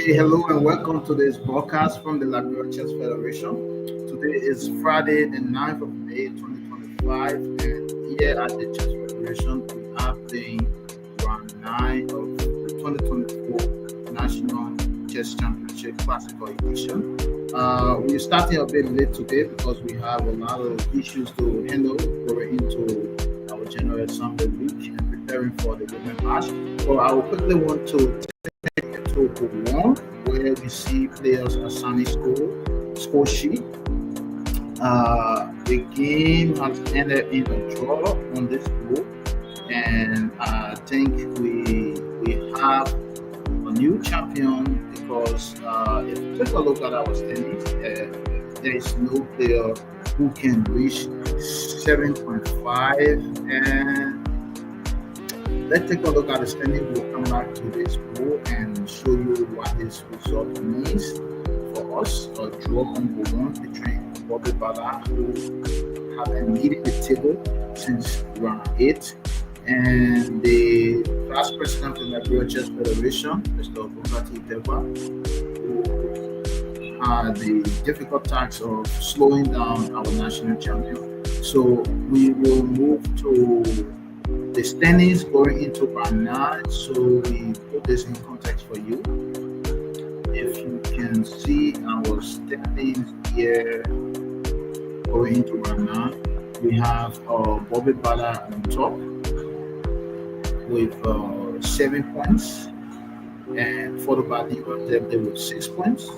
Hello and welcome to this broadcast from the Liberia Chess Federation. Today is Friday, the 9th of May 2025, and here at the Chess Federation, we are playing round 9 of the 2024 National Chess Championship Classical Edition. We're starting a bit late today because we have a lot of issues to handle going into our General Assembly week and preparing for the women match. So I will quickly want to to one where we see players assigning score sheet. The game has ended in a draw on this group, and I think we have a new champion because if you take a look at our standings, there is no player who can reach 7.5. And let's take a look at the standing. We'll come back to this pool and show you what this result means for us. A draw number one between Bobby Bala, who have been leading the table since round 8, and the past president of the Liberia Chess Federation, Mr. Bukati Deba, who had the difficult task of slowing down our national champion. So we will move to the standings going into round 9, so we put this in context for you. If you can see our standings here going into round 9, we have Bobby Bala on top with 7 points, and followed by Leon Debde with 6 points,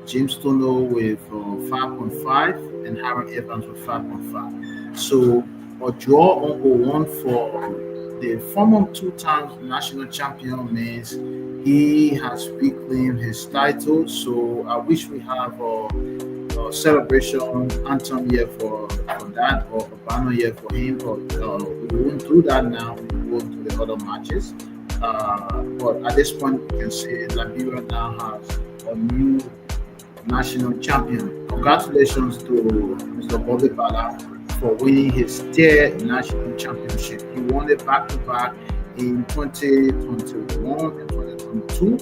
James Tono with 5.5, and Harold Evans with 5.5. So a draw on 1 for the former 2-time national champion means he has reclaimed his title. So I wish we have a celebration anthem here for that, or a banner here for him, but we won't do that now. We will go to the other matches. But at this point, we can say Liberia now has a new national champion. Congratulations to Mr. Bobby Bala for winning his 3rd national championship. He won it back-to-back in 2021 and 2022,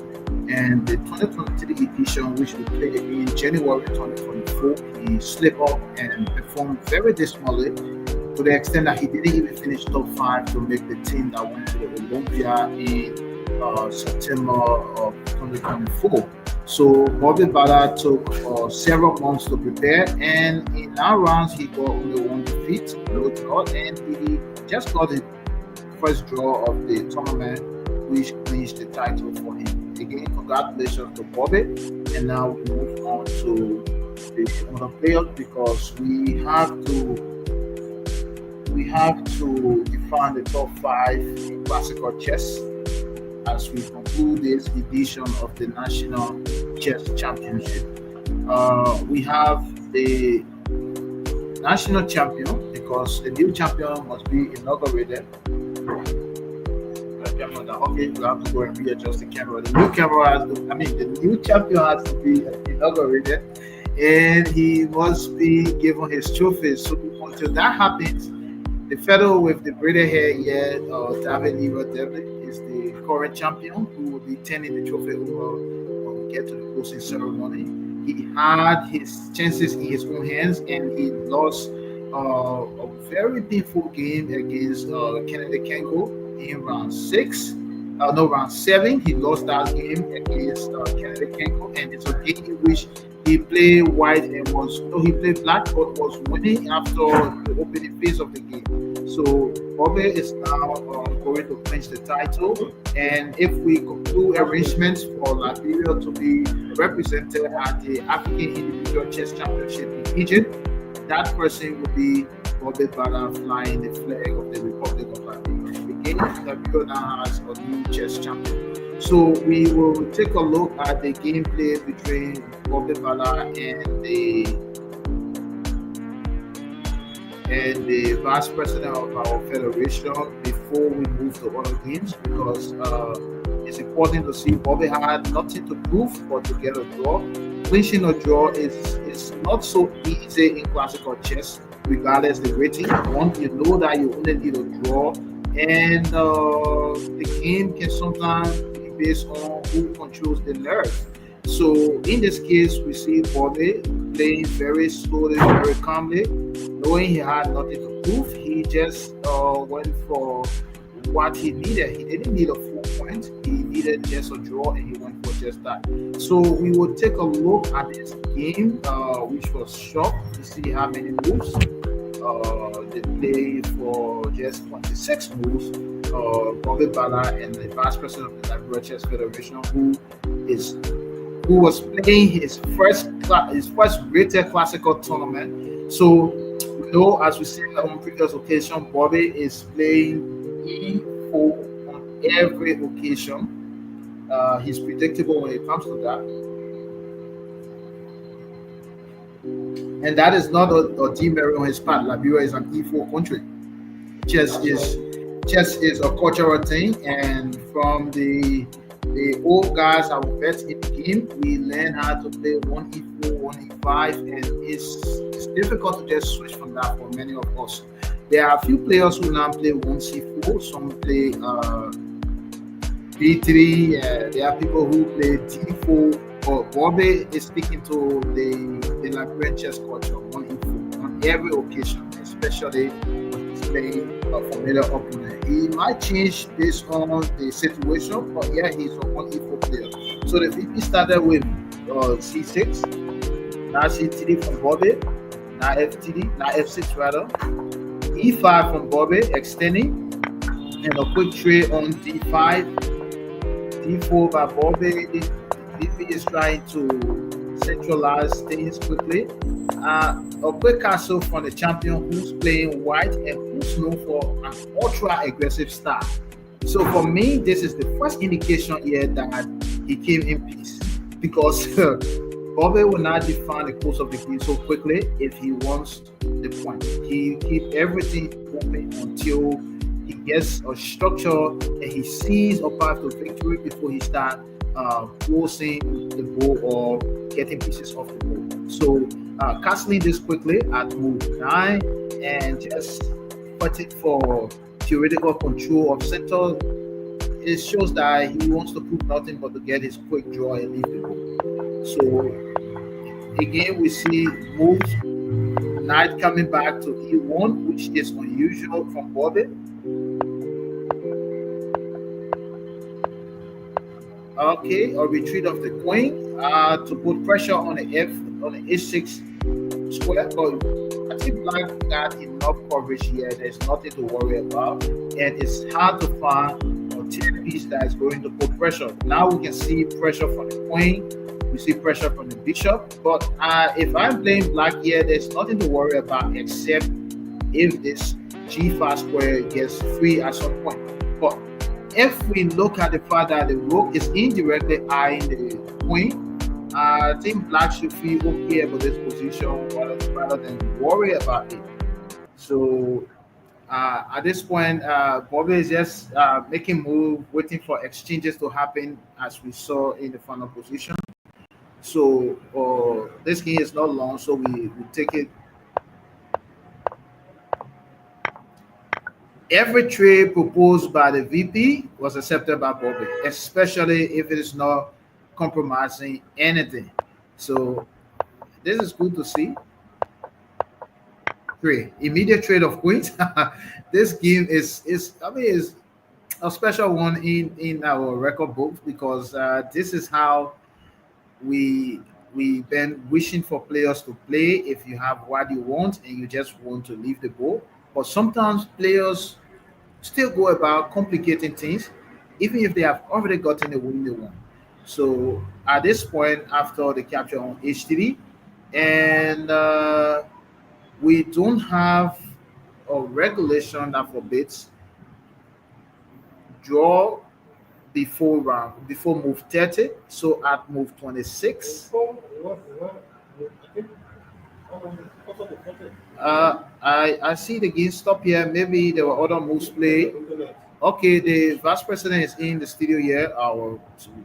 and the 2023 edition, which we played in January 2024, he slipped up and performed very dismally to the extent that he didn't even finish top 5 to make the team that went to the Olympia in September of 2024. So Bobby Bala took several months to prepare, and in 9 rounds he got only 1 defeat, no draw, and he just got the first draw of the tournament, which clinched the title for him. Again, congratulations to Bobby, and now we move on to the other players because we have to define the top 5 in classical chess as we conclude this edition of the National Chess Championship. We have the national champion because the new champion must be inaugurated. Okay, we have to go and readjust the camera. The new champion has to be inaugurated, and he must be given his trophies. So until that happens, the fellow with the braided hair here, David Leroy Devlin, is the current champion who will be turning the trophy over when we get to the closing ceremony. He had his chances in his own hands, and he lost a very painful game against Kennedy Kengo in round 7. He lost that game against Kennedy Kengo, and it's a game in which he played white and he played black but was winning after the opening phase of the game. So Bobby is now going to clinch the title, and if we conclude arrangements for Liberia to be represented at the African Individual Chess Championship in Egypt, that person will be Bobby Bala flying the flag of the Republic of Liberia. Again, Liberia now has a new chess champion. So we will take a look at the gameplay between Bobby Bala and the vice president of our federation before we move to other games, because it's important to see Bobby had nothing to prove but to get a draw. Clinching a draw is not so easy in classical chess, regardless the rating. Once you know that you only need a draw, and the game can sometimes be based on who controls the nerve. So in this case, we see Bobby playing very slowly, very calmly, knowing he had nothing to prove. He just went for what he needed. He didn't need a full point. He needed just a draw, and he went for just that. So we will take a look at this game, which was short, to see how many moves. They play for just 26 moves. Bobby Bala and the vice president of the Liberia Chess Federation, is who was playing his first Greater Classical tournament. So we know, as we said on previous occasion, Bobby is playing E4 on every occasion. He's predictable when it comes to that, and that is not a demerit on his part. Liberia is an E4 country. Chess is chess is a cultural thing, and from the old guys that were vets in the game, we learn how to play one E4, one E5, and it's difficult to just switch from that for many of us. There are a few players who now play one C4, some play B3. There are people who play D4. But Bobby is sticking to the Liberian chess culture on E4 on every occasion, especially when he's playing a familiar opponent. He might change based on the situation, but yeah, he's a one E4 player. So the VP started with C6, now C3 from Bobby, now FTD, now F6 rather, E5 from Bobby, extending, and a quick trade on D5, D4 by Bobby. VP is trying to centralize things quickly. A quick castle from the champion who's playing white and who's known for an ultra aggressive style. So for me, this is the first indication here that he came in peace, because Bobby will not define the course of the game so quickly if he wants the point. He keep everything open until he gets a structure and he sees a path to victory before he starts closing the bow or getting pieces off the bow. So castling this quickly at move 9 and just put it for theoretical control of center. It shows that he wants to prove nothing but to get his quick draw and leave the bow. So again, we see moves knight coming back to E1, which is unusual from Bobby. Okay, a retreat of the queen to put pressure on the H6 square. But I think black got enough coverage here. There's nothing to worry about, and it's hard to find a 10 piece that is going to put pressure. Now we can see pressure from the queen. We see pressure from the bishop. But if I'm playing black here, there's nothing to worry about except if this G5 square gets free at some point. But if we look at the fact that the rook is indirectly eyeing the queen, I think black should feel okay about this position rather than worry about it. So at this point, Bobby is just making move, waiting for exchanges to happen as we saw in the final position. So this game is not long, so we take it. Every trade proposed by the VP was accepted by Bobby, especially if it is not compromising anything. So this is good to see. Great. Immediate trade of queens. This game is a special one in our record books, because this is how we've been wishing for players to play. If you have what you want and you just want to leave the ball, but sometimes players still go about complicating things, even if they have already gotten the win they want. So at this point, after the capture on H3, and we don't have a regulation that forbids draw before move 30. So at move 26, I see the game stop here. Maybe there were other moves played. Okay, the vice president is in the studio here, our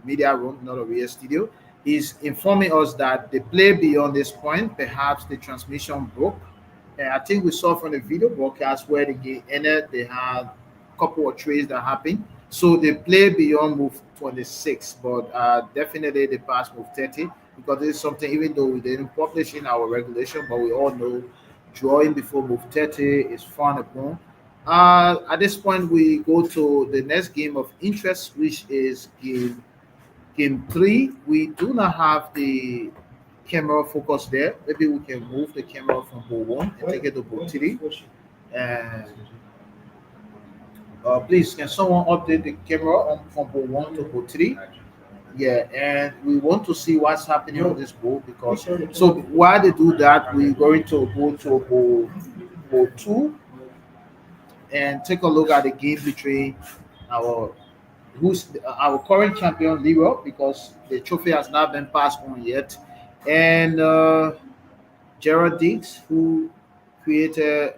media room, not a real studio. He's informing us that the play beyond this point, perhaps the transmission broke. And I think we saw from the video broadcast where the game ended, they had a couple of trades that happened. So they play beyond move 26, but definitely they pass move 30 because this is something, even though we didn't publish in our regulation, but we all know drawing before move 30 is frowned upon. At this point, we go to the next game of interest, which is game three. We do not have the camera focus there. Maybe we can move the camera from board one and take it to board three. And please, can someone update the camera from board one to board three? Yeah, and we want to see what's happening on this board because so while they do that, we're going to go to board two and take a look at the game between our our current champion Leroy because the trophy has not been passed on yet, and Gerald Diggs, who created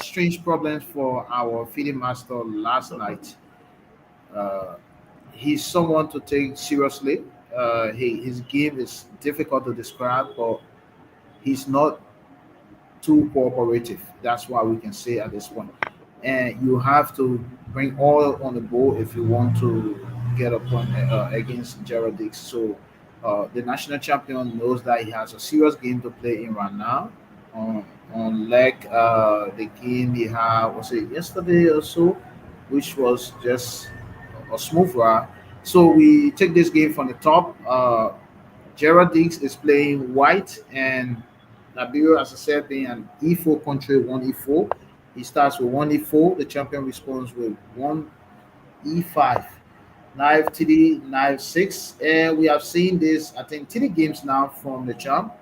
strange problems for our feeding master last night. Uh, he's someone to take seriously. His game is difficult to describe, but he's not too cooperative. That's what we can say at this point. And you have to bring all on the board if you want to get a point against Gerald Dix. So the national champion knows that he has a serious game to play in right now. Unlike the game he had, was it yesterday or so, which was just a smooth ride. So we take this game from the top. Gerald Diggs is playing white, and Liberia, as I said, being an E4 country, one E4. He starts with one E4. The champion responds with one E5. Knife TD, knife 6. And we have seen this, I think, 3 games now from the champ.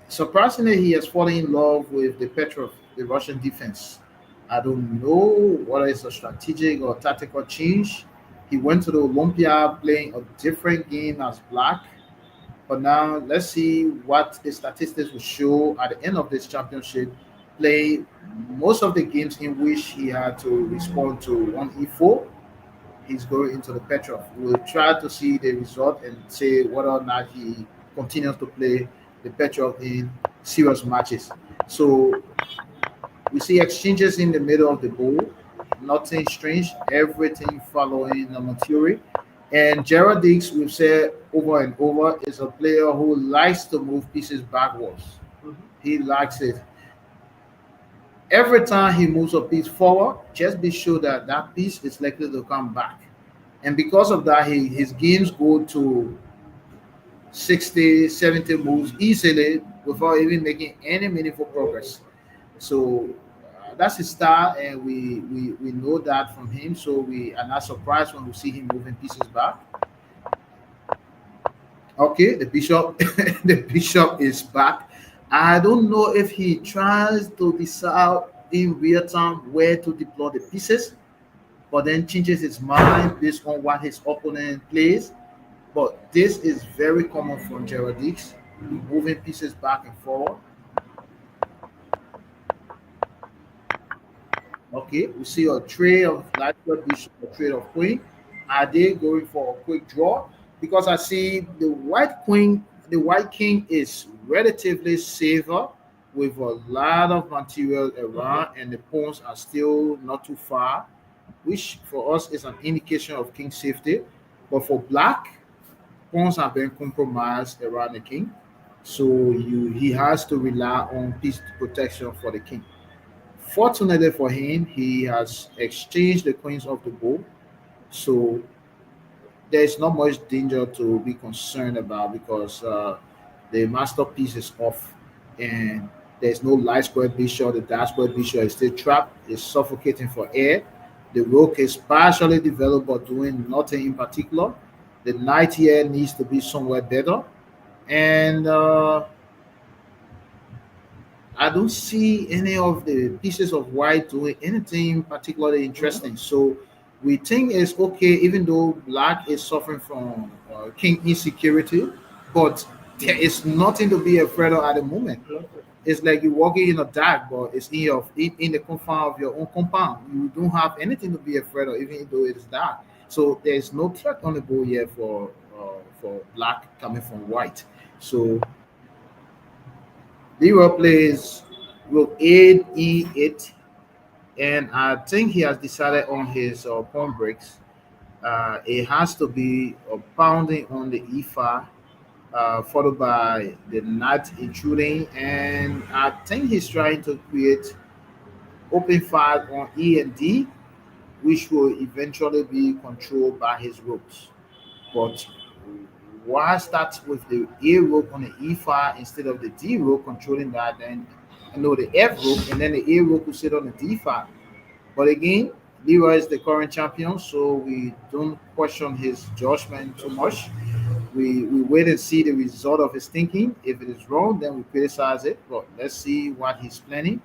Surprisingly, he has fallen in love with the Petrov, the Russian defense. I don't know whether it's a strategic or tactical change. He went to the Olympia playing a different game as Black. But now let's see what the statistics will show at the end of this championship. Play most of the games in which he had to respond to one E4. He's going into the Petrov. We'll try to see the result and say whether or not he continues to play the Petrov in serious matches. So we see exchanges in the middle of the board. Nothing strange. Everything following the theory. And Gerald Diggs, we've said over and over, is a player who likes to move pieces backwards. He likes it. Every time he moves a piece forward, just be sure that that piece is likely to come back. And because of that, his games go to 60, 70 moves easily without even making any meaningful progress. So that's his style, and we know that from him. So we are not surprised when we see him moving pieces back. Okay, the bishop, the bishop is back. I don't know if he tries to decide in real time where to deploy the pieces, but then changes his mind based on what his opponent plays. But this is very common from Gerald Dix, moving pieces back and forward. Okay, we see a tray of light red bishop, a tray of queen. Are they going for a quick draw? Because I see the white queen, the white king is relatively safer with a lot of material around, and the pawns are still not too far, which for us is an indication of king safety. But for black, pawns have been compromised around the king, so he has to rely on piece protection for the king. Fortunately for him, he has exchanged the queens of the board, so there's not much danger to be concerned about because the masterpiece is off, and there's no light square bishop. The dark square bishop is still trapped, is suffocating for air. The rook is partially developed but doing nothing in particular. The knight here needs to be somewhere better, and I don't see any of the pieces of white doing anything particularly interesting. So we think it's okay, even though black is suffering from king insecurity, but there is nothing to be afraid of at the moment. It's like you're walking in a dark, but it's in the confine of your own compound. You don't have anything to be afraid of, even though it is dark. So there's no threat on the board here for black coming from white. So Leroy plays rook 8 e8, And I think he has decided on his pawn breaks. It has to be pounding on the e5, followed by the knight intruding, and I think he's trying to create open file on E and D, which will eventually be controlled by his rooks. But why start with the A rook on the E file instead of the D rook controlling that? Then no, the F rook, and then the A rook will sit on the D file. But again, Leroy is the current champion, so we don't question his judgment too much. We wait and see the result of his thinking. If it is wrong, then we criticize it. But let's see what he's planning.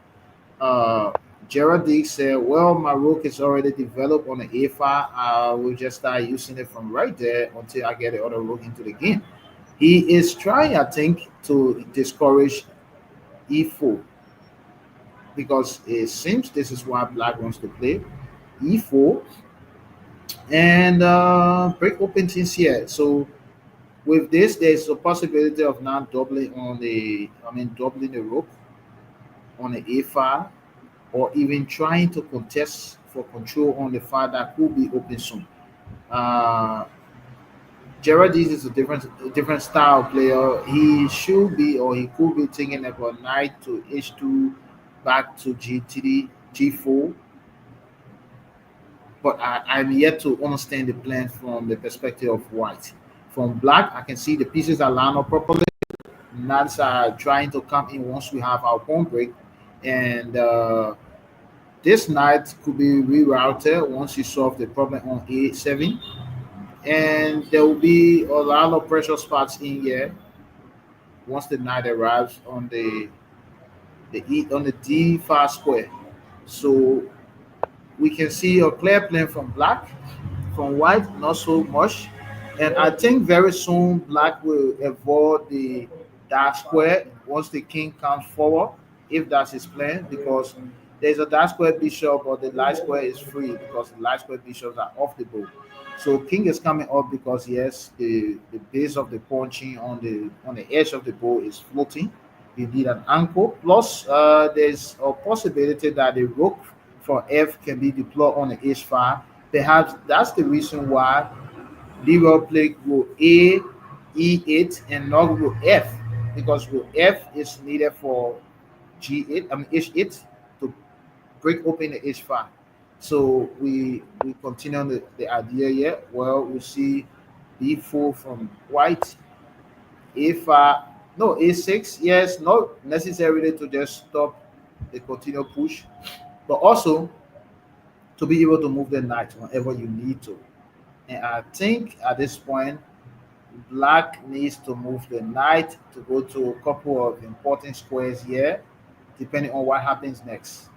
Uh, Gerald Dick said, "Well, my rook is already developed on the A file. I will just start using it from right there until I get the other rook into the game." He is trying, I think, to discourage E4 because it seems this is what Black wants to play E4 and break open things here. So with this, there's a possibility of now doubling the rook on the A file or even trying to contest for control on the file that could be open soon. Uh, Gerardis is a different style player. He should be or he could be thinking about knight to h2, back to g3, g4. But I'm yet to understand the plan from the perspective of white. From black, I can see the pieces are lined up properly. Knights are trying to come in once we have our pawn break, and this knight could be rerouted once you solve the problem on a7, and there will be a lot of pressure spots in here once the knight arrives on the d5 square. So we can see a clear plan from black. From white, not so much. And I think very soon black will avoid the dark square once the king comes forward, if that's his plan, because there's a dark square bishop, but the light square is free because the light square bishops are off the board. So king is coming up because yes, the base of the punching on the edge of the board is floating. You need an anchor. Plus, there's a possibility that the rook for f can be deployed on the h5. Perhaps that's the reason why Leroy played rook A, E8, and not rook F, because rook F is needed for G8, I mean H8 to break open the H5. So we continue on the idea here. Well, we see B4 from white, A5, no A6. Yes, not necessarily to just stop the continual push, but also to be able to move the knight whenever you need to. And I think at this point, black needs to move the knight to go to a couple of important squares here, depending on what happens next.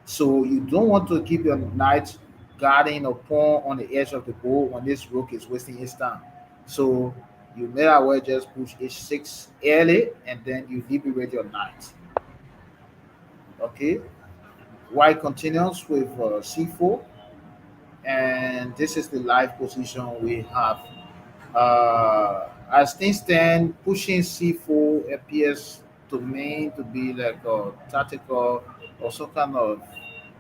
So you don't want to keep your knight guarding a pawn on the edge of the board when this rook is wasting his time. So you may as well just push h6 early and then you liberate your knight. Okay. White continues with c4, and this is the live position we have. As things stand, pushing c4 appears to me to be like a tactical or some kind of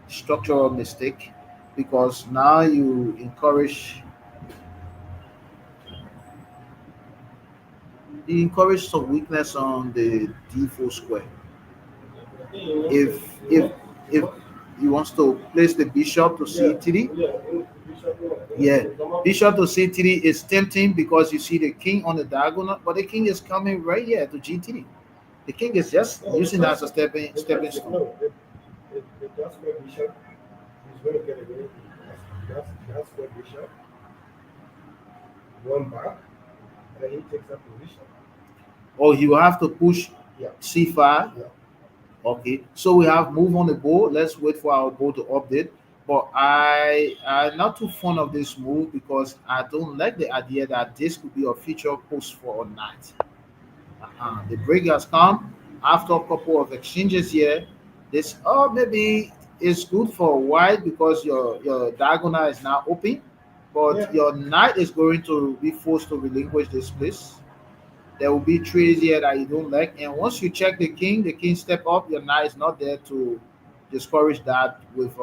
structural mistake, because now you encourage some weakness on the d4 square. If he wants to place the bishop to c3, yeah, bishop to c3 is tempting because you see the king on the diagonal, but the king is coming right here to g3. The king is just using that as a stepping stone. That's where Bishop is going to get away. That's where Bishop one back, and he takes that position. Or he will have to push Yeah, c5. yeah. Okay, so we have move on the board. Let's wait for our board to update. But I'm not too fond of this move because I don't like the idea that this could be a future post for a knight. The break has come after a couple of exchanges here. This maybe is good for white because your diagonal is now open, but Yeah. your knight is going to be forced to relinquish this place. There will be trees here that you don't like, and once you check the king step up. Your knight is not there to discourage that with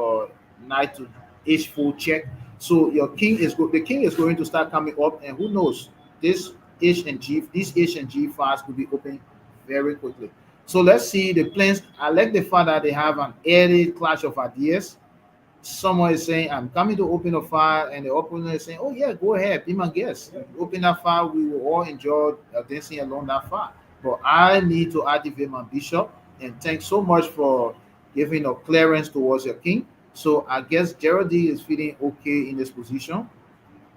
knight to h4 check. So your the king is going to start coming up, and who knows, this these h and g files could be open very quickly. So let's see the plans. I like the fact that they have an early clash of ideas. Someone is saying, I'm coming to open a file, and the opponent is saying, oh, yeah, go ahead, be my guest. Open that file. We will all enjoy dancing along that file. But I need to activate my bishop. And thanks so much for giving a clearance towards your king. So I guess Geraldine is feeling okay in this position.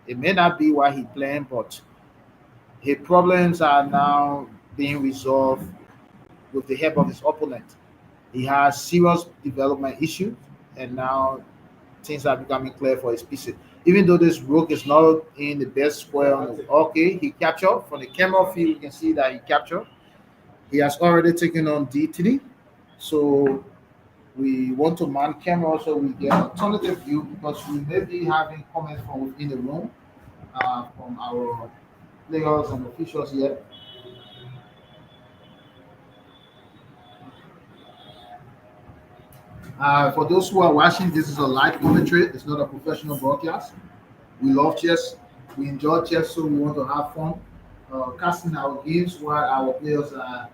It may not be what he planned, but his problems are now being resolved with the help of his opponent. He has serious development issues, and now things are becoming clear for his pieces. Even though this rook is not in the best square on the okay, he captured from the camera view. You can see that he captured. He has already taken on d3. So we want to man camera so we get alternative view because we may be having comments from within the room from our players and officials here. For those who are watching, this is a live commentary. It's not a professional broadcast. We love chess. We enjoy chess, so we want to have fun casting our games while our players are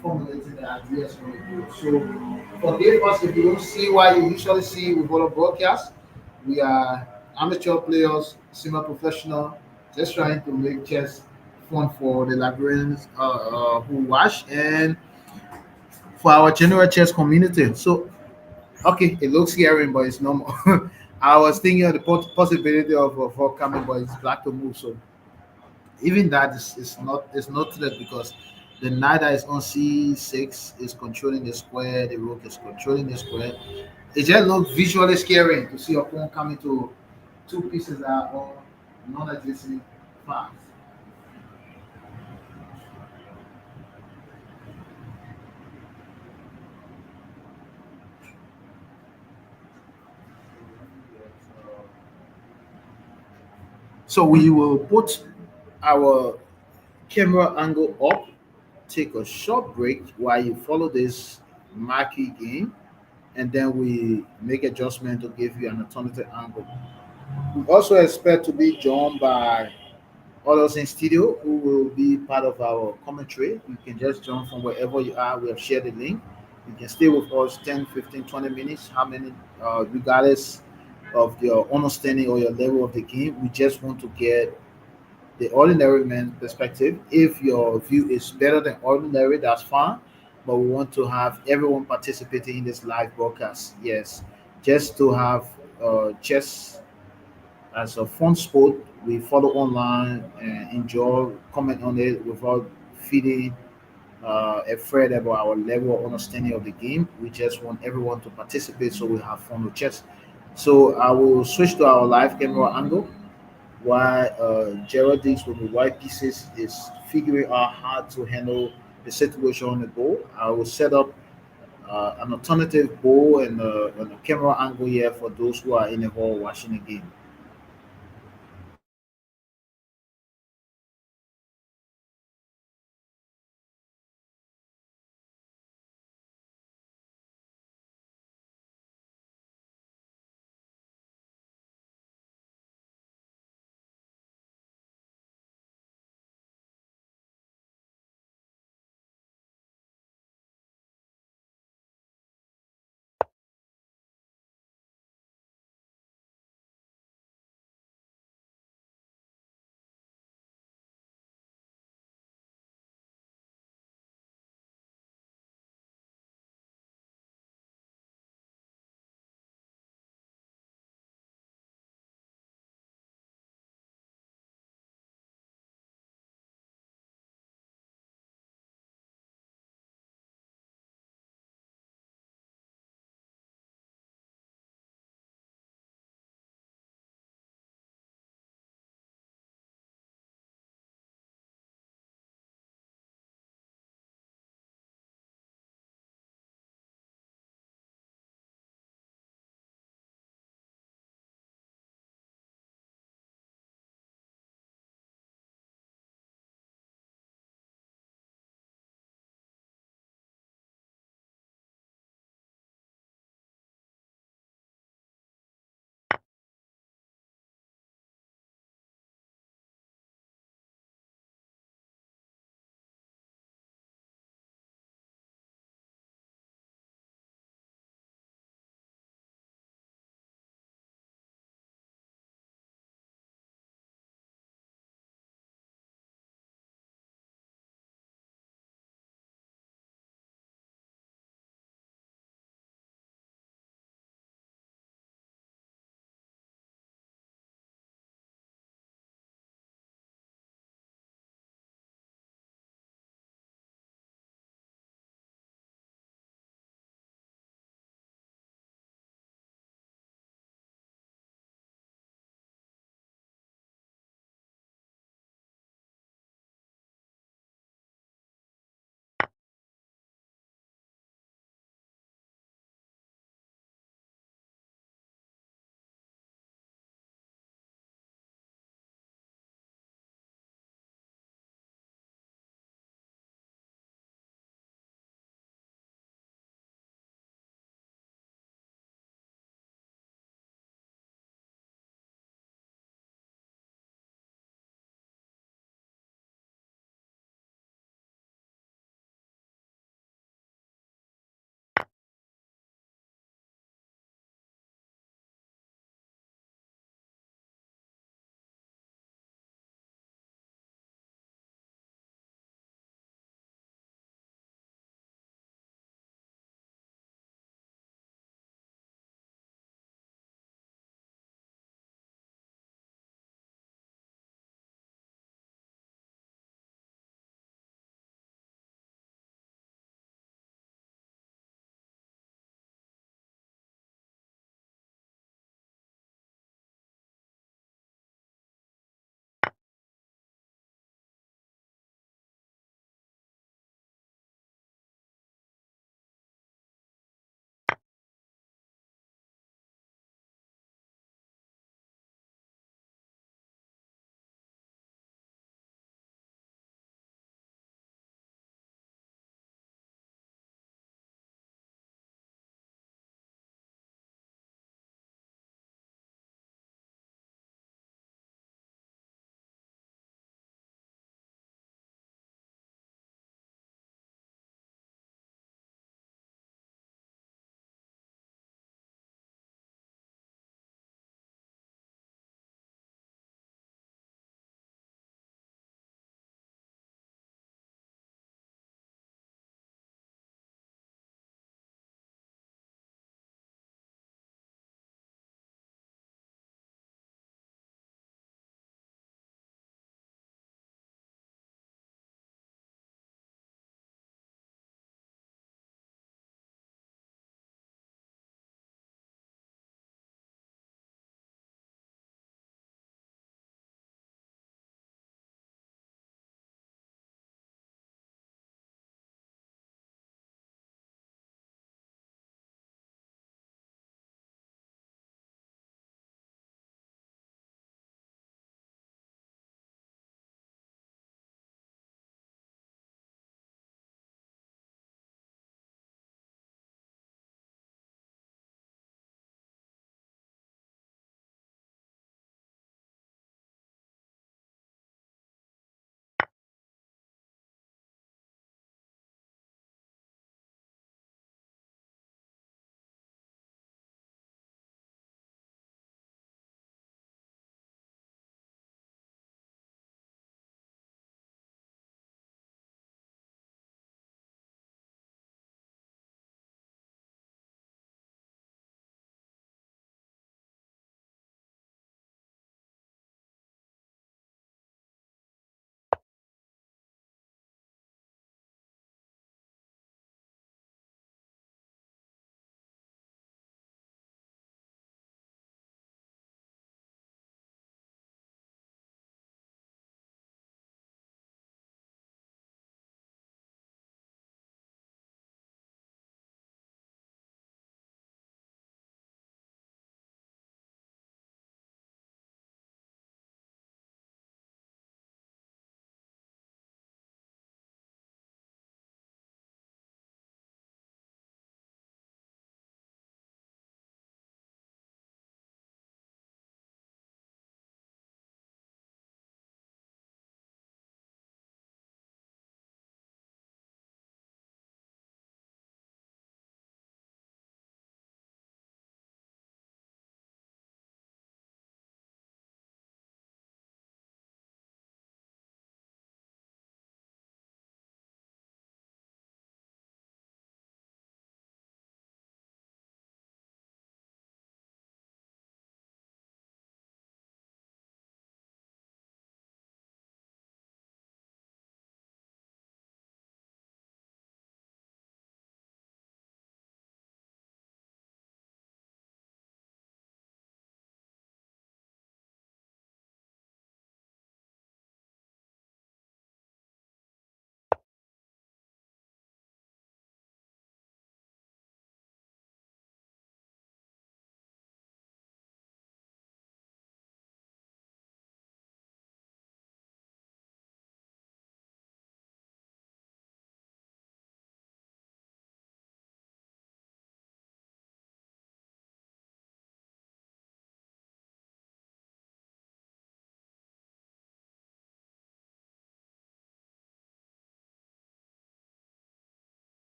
formulating their ideas for the game. So forgive us if you don't see what you usually see with other broadcasts. We are amateur players, semi-professional, just trying to make chess fun for the Liberians who watch and for our general chess community. So okay, it looks scary, but it's normal. I was thinking of the possibility of her coming, but it's black to move. So even that is not threat because the knight that is on c6 is controlling the square, the rook is controlling the square. It just looks visually scary to see a pawn coming to two pieces that are all non-existent fast. So we will put our camera angle up, take a short break while you follow this marquee game, and then we make adjustment to give you an alternative angle. We also expect to be joined by others in studio who will be part of our commentary. You can just join from wherever you are. We have shared the link. You can stay with us 10, 15, 20 minutes, how many, regardless of your understanding or your level of the game. We just want to get the ordinary man perspective. If your view is better than ordinary, that's fine. But we want to have everyone participating in this live broadcast. Yes, just to have chess as a fun sport. We follow online and enjoy, comment on it without feeling afraid about our level of understanding of the game. We just want everyone to participate so we have fun with chess. So I will switch to our live camera angle while Geraldine with the white pieces is figuring out how to handle the situation on the board. I will set up an alternative board and a camera angle here for those who are in the hall watching the game.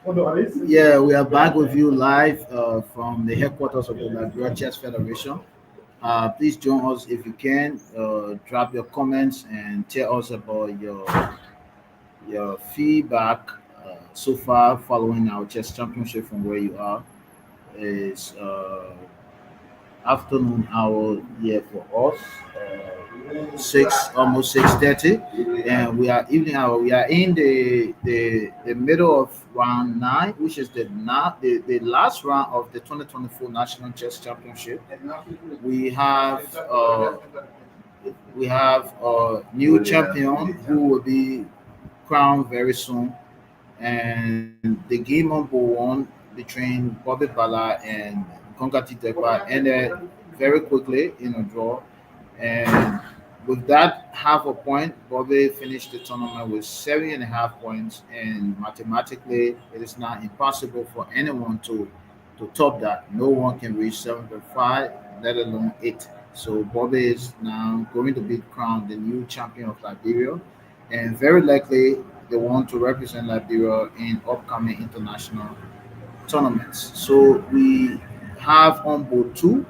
Oh no, are they still Yeah, playing? we are back with you live from the headquarters of the Liberia Chess Federation. Please join us if you can. Drop your comments and tell us about your feedback so far following our chess championship from where you are. Is afternoon hour here for us. 6 almost 6:30, and we are evening hour. We are in the middle of round nine, which is the last round of the 2024 National Chess Championship. We have uh, we have a new champion who will be crowned very soon, and the game on ball one between Bobby Bala and Gongati Tekpa ended very quickly in a draw. And with that half a point, Bobby finished the tournament with 7.5 points. And mathematically, it is now impossible for anyone to top that. No one can reach 7.5, let alone 8. So Bobby is now going to be crowned the new champion of Liberia, and very likely the one to represent Liberia in upcoming international tournaments. So we have on board two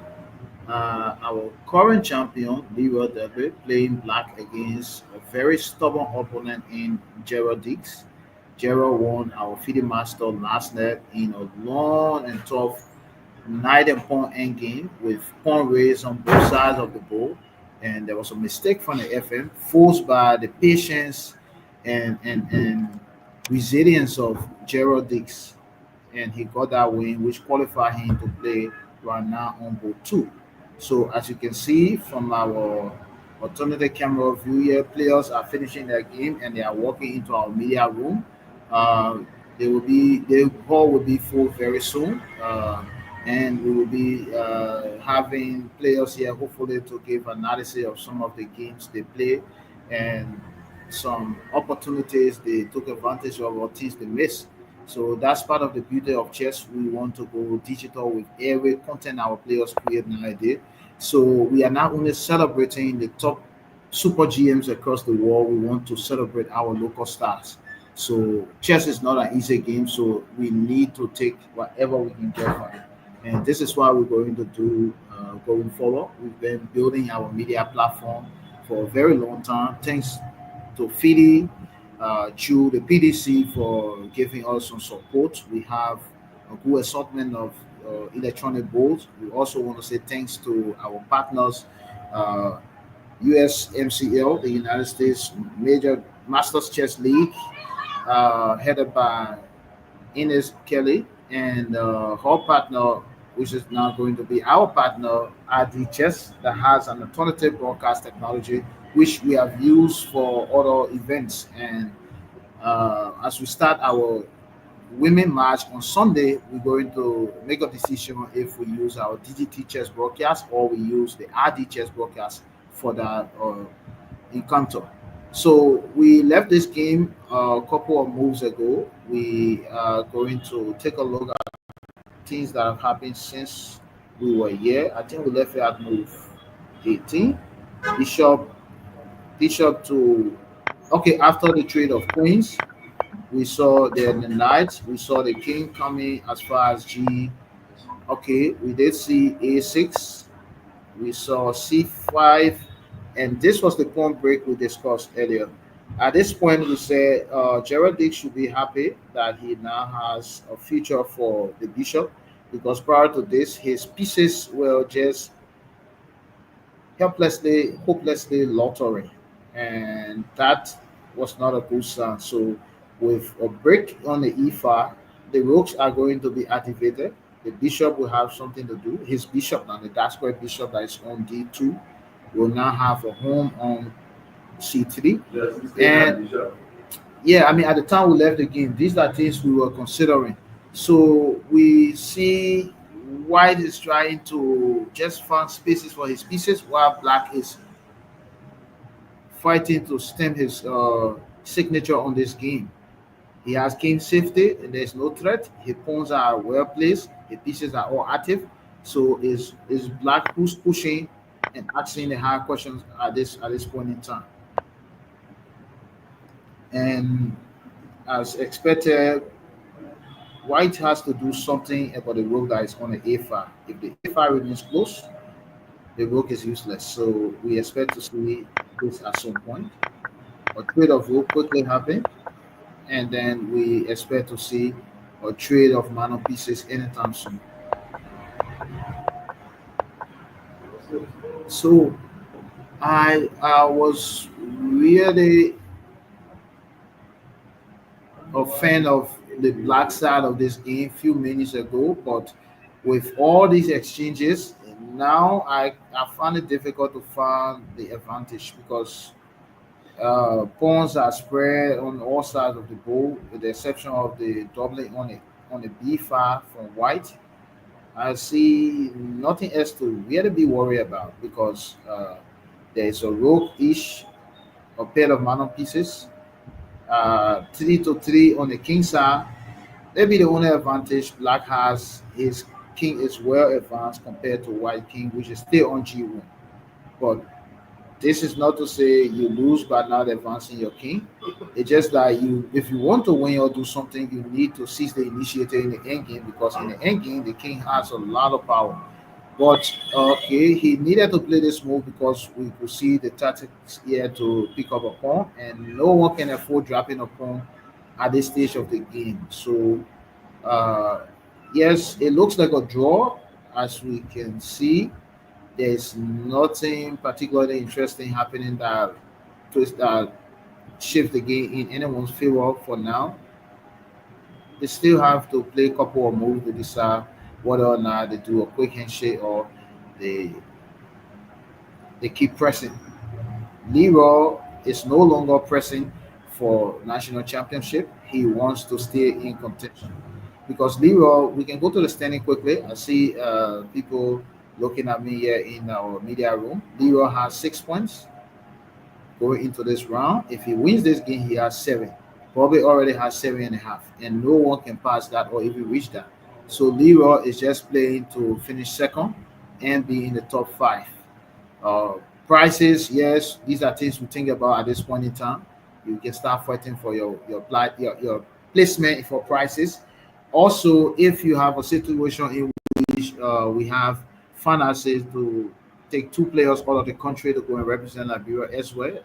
our current champion, Leroy David, playing black against a very stubborn opponent in Gerald Dix. Gerald won our FIDE Master last night in a long and tough knight and pawn endgame with pawn raised on both sides of the board. And there was a mistake from the FM, forced by the patience and resilience of Gerald Dix, and he got that win, which qualified him to play right now on board two. So as you can see from our alternative camera view here, players are finishing their game and they are walking into our media room. Uh, the hall will be full very soon, and we will be having players here hopefully to give analysis of some of the games they play and some opportunities they took advantage of or things they missed. So that's part of the beauty of chess. We want to go digital with every content our players create nowadays. So we are not only celebrating the top super GMs across the world, we want to celebrate our local stars. So chess is not an easy game, so we need to take whatever we can get from it. And this is what we're going to do going forward. We've been building our media platform for a very long time. Thanks to FIDE, to the PDC for giving us some support. We have a good assortment of electronic boards. We also want to say thanks to our partners, uh, USMCL, the United States Major Masters Chess League, headed by Ines Kelly, and her partner, which is now going to be our partner, RD Chess, that has an alternative broadcast technology, which we have used for other events. And as we start our women match on Sunday, we're going to make a decision if we use our DGT chess broadcast or we use the RD chess broadcast for that encounter. So we left this game a couple of moves ago. We are going to take a look at things that have happened since we were here. I think we left it at move 18. Bishop, Bishop to okay after the trade of queens. We saw the knight. We saw the king coming as far as G. Okay, we did see A6. We saw C5, and this was the pawn break we discussed earlier. At this point, we said Gerald Dick should be happy that he now has a future for the bishop, because prior to this, his pieces were just helplessly, hopelessly lottery, and that was not a good sign. So, with a break on the e-file, the rooks are going to be activated. The bishop will have something to do. His bishop now, the dark square bishop that is on d2, will now have a home on c3. And yeah, I mean, at the time we left the game, these are things we were considering. So we see White is trying to just find spaces for his pieces, while Black is fighting to stem his signature on this game. He has game safety and there's no threat. His pawns are well placed. His pieces are all active. So is Black who's pushing and asking the hard questions at this point in time. And as expected, White has to do something about the rook that is on the a5. If the a5 remains close, the rook is useless. So we expect to see this at some point. A trade of rook quickly happen, and then we expect to see a trade of mana pieces anytime soon. So I was really a fan of the black side of this game few minutes ago, but with all these exchanges, now I find it difficult to find the advantage because pawns are spread on all sides of the board, with the exception of the doubling on the b5 from white. I see nothing else to really be worried about because there is a rook-ish, a pair of mana pieces, 3 to 3 on the king side. Maybe the only advantage black has is king is well advanced compared to white king, which is still on g1. But this is not to say you lose by not advancing your king. It's just that if you want to win or do something, you need to seize the initiative in the end game because in the end game, the king has a lot of power. But okay, he needed to play this move because we could see the tactics here to pick up a pawn, and no one can afford dropping a pawn at this stage of the game. So uh, yes, it looks like a draw, as we can see. There's nothing particularly interesting happening that twist that shift the game in anyone's favor for now. They still have to play a couple of moves to decide whether or not they do a quick handshake or they they keep pressing. Leroy is no longer pressing for national championship. He wants to stay in contention because Leroy. We can go to the standing quickly. I see people looking at me here in our media room. Leroy has 6 points going into this round. If he wins this game, he has seven. Bobby already has 7.5, and no one can pass that or even reach that. So Leroy is just playing to finish second and be in the top five. Uh, Prices, yes, these are things we think about at this point in time. You can start fighting for your placement for prices. Also, if you have a situation in which we have finances to take two players out of the country to go and represent Liberia as well,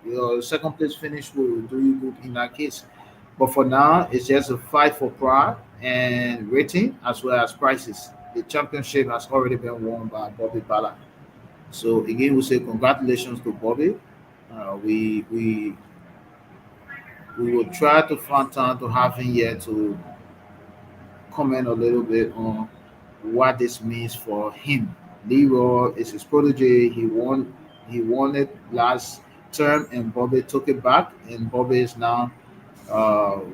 your second place finish will do you good in that case. But for now, it's just a fight for pride and rating as well as prices. The championship has already been won by Bobby Bala. So again, we say congratulations to Bobby. We will try to find time to have him here to comment a little bit on what this means for him. Leroy is his protege. He won it last term, and Bobby took it back, and Bobby is now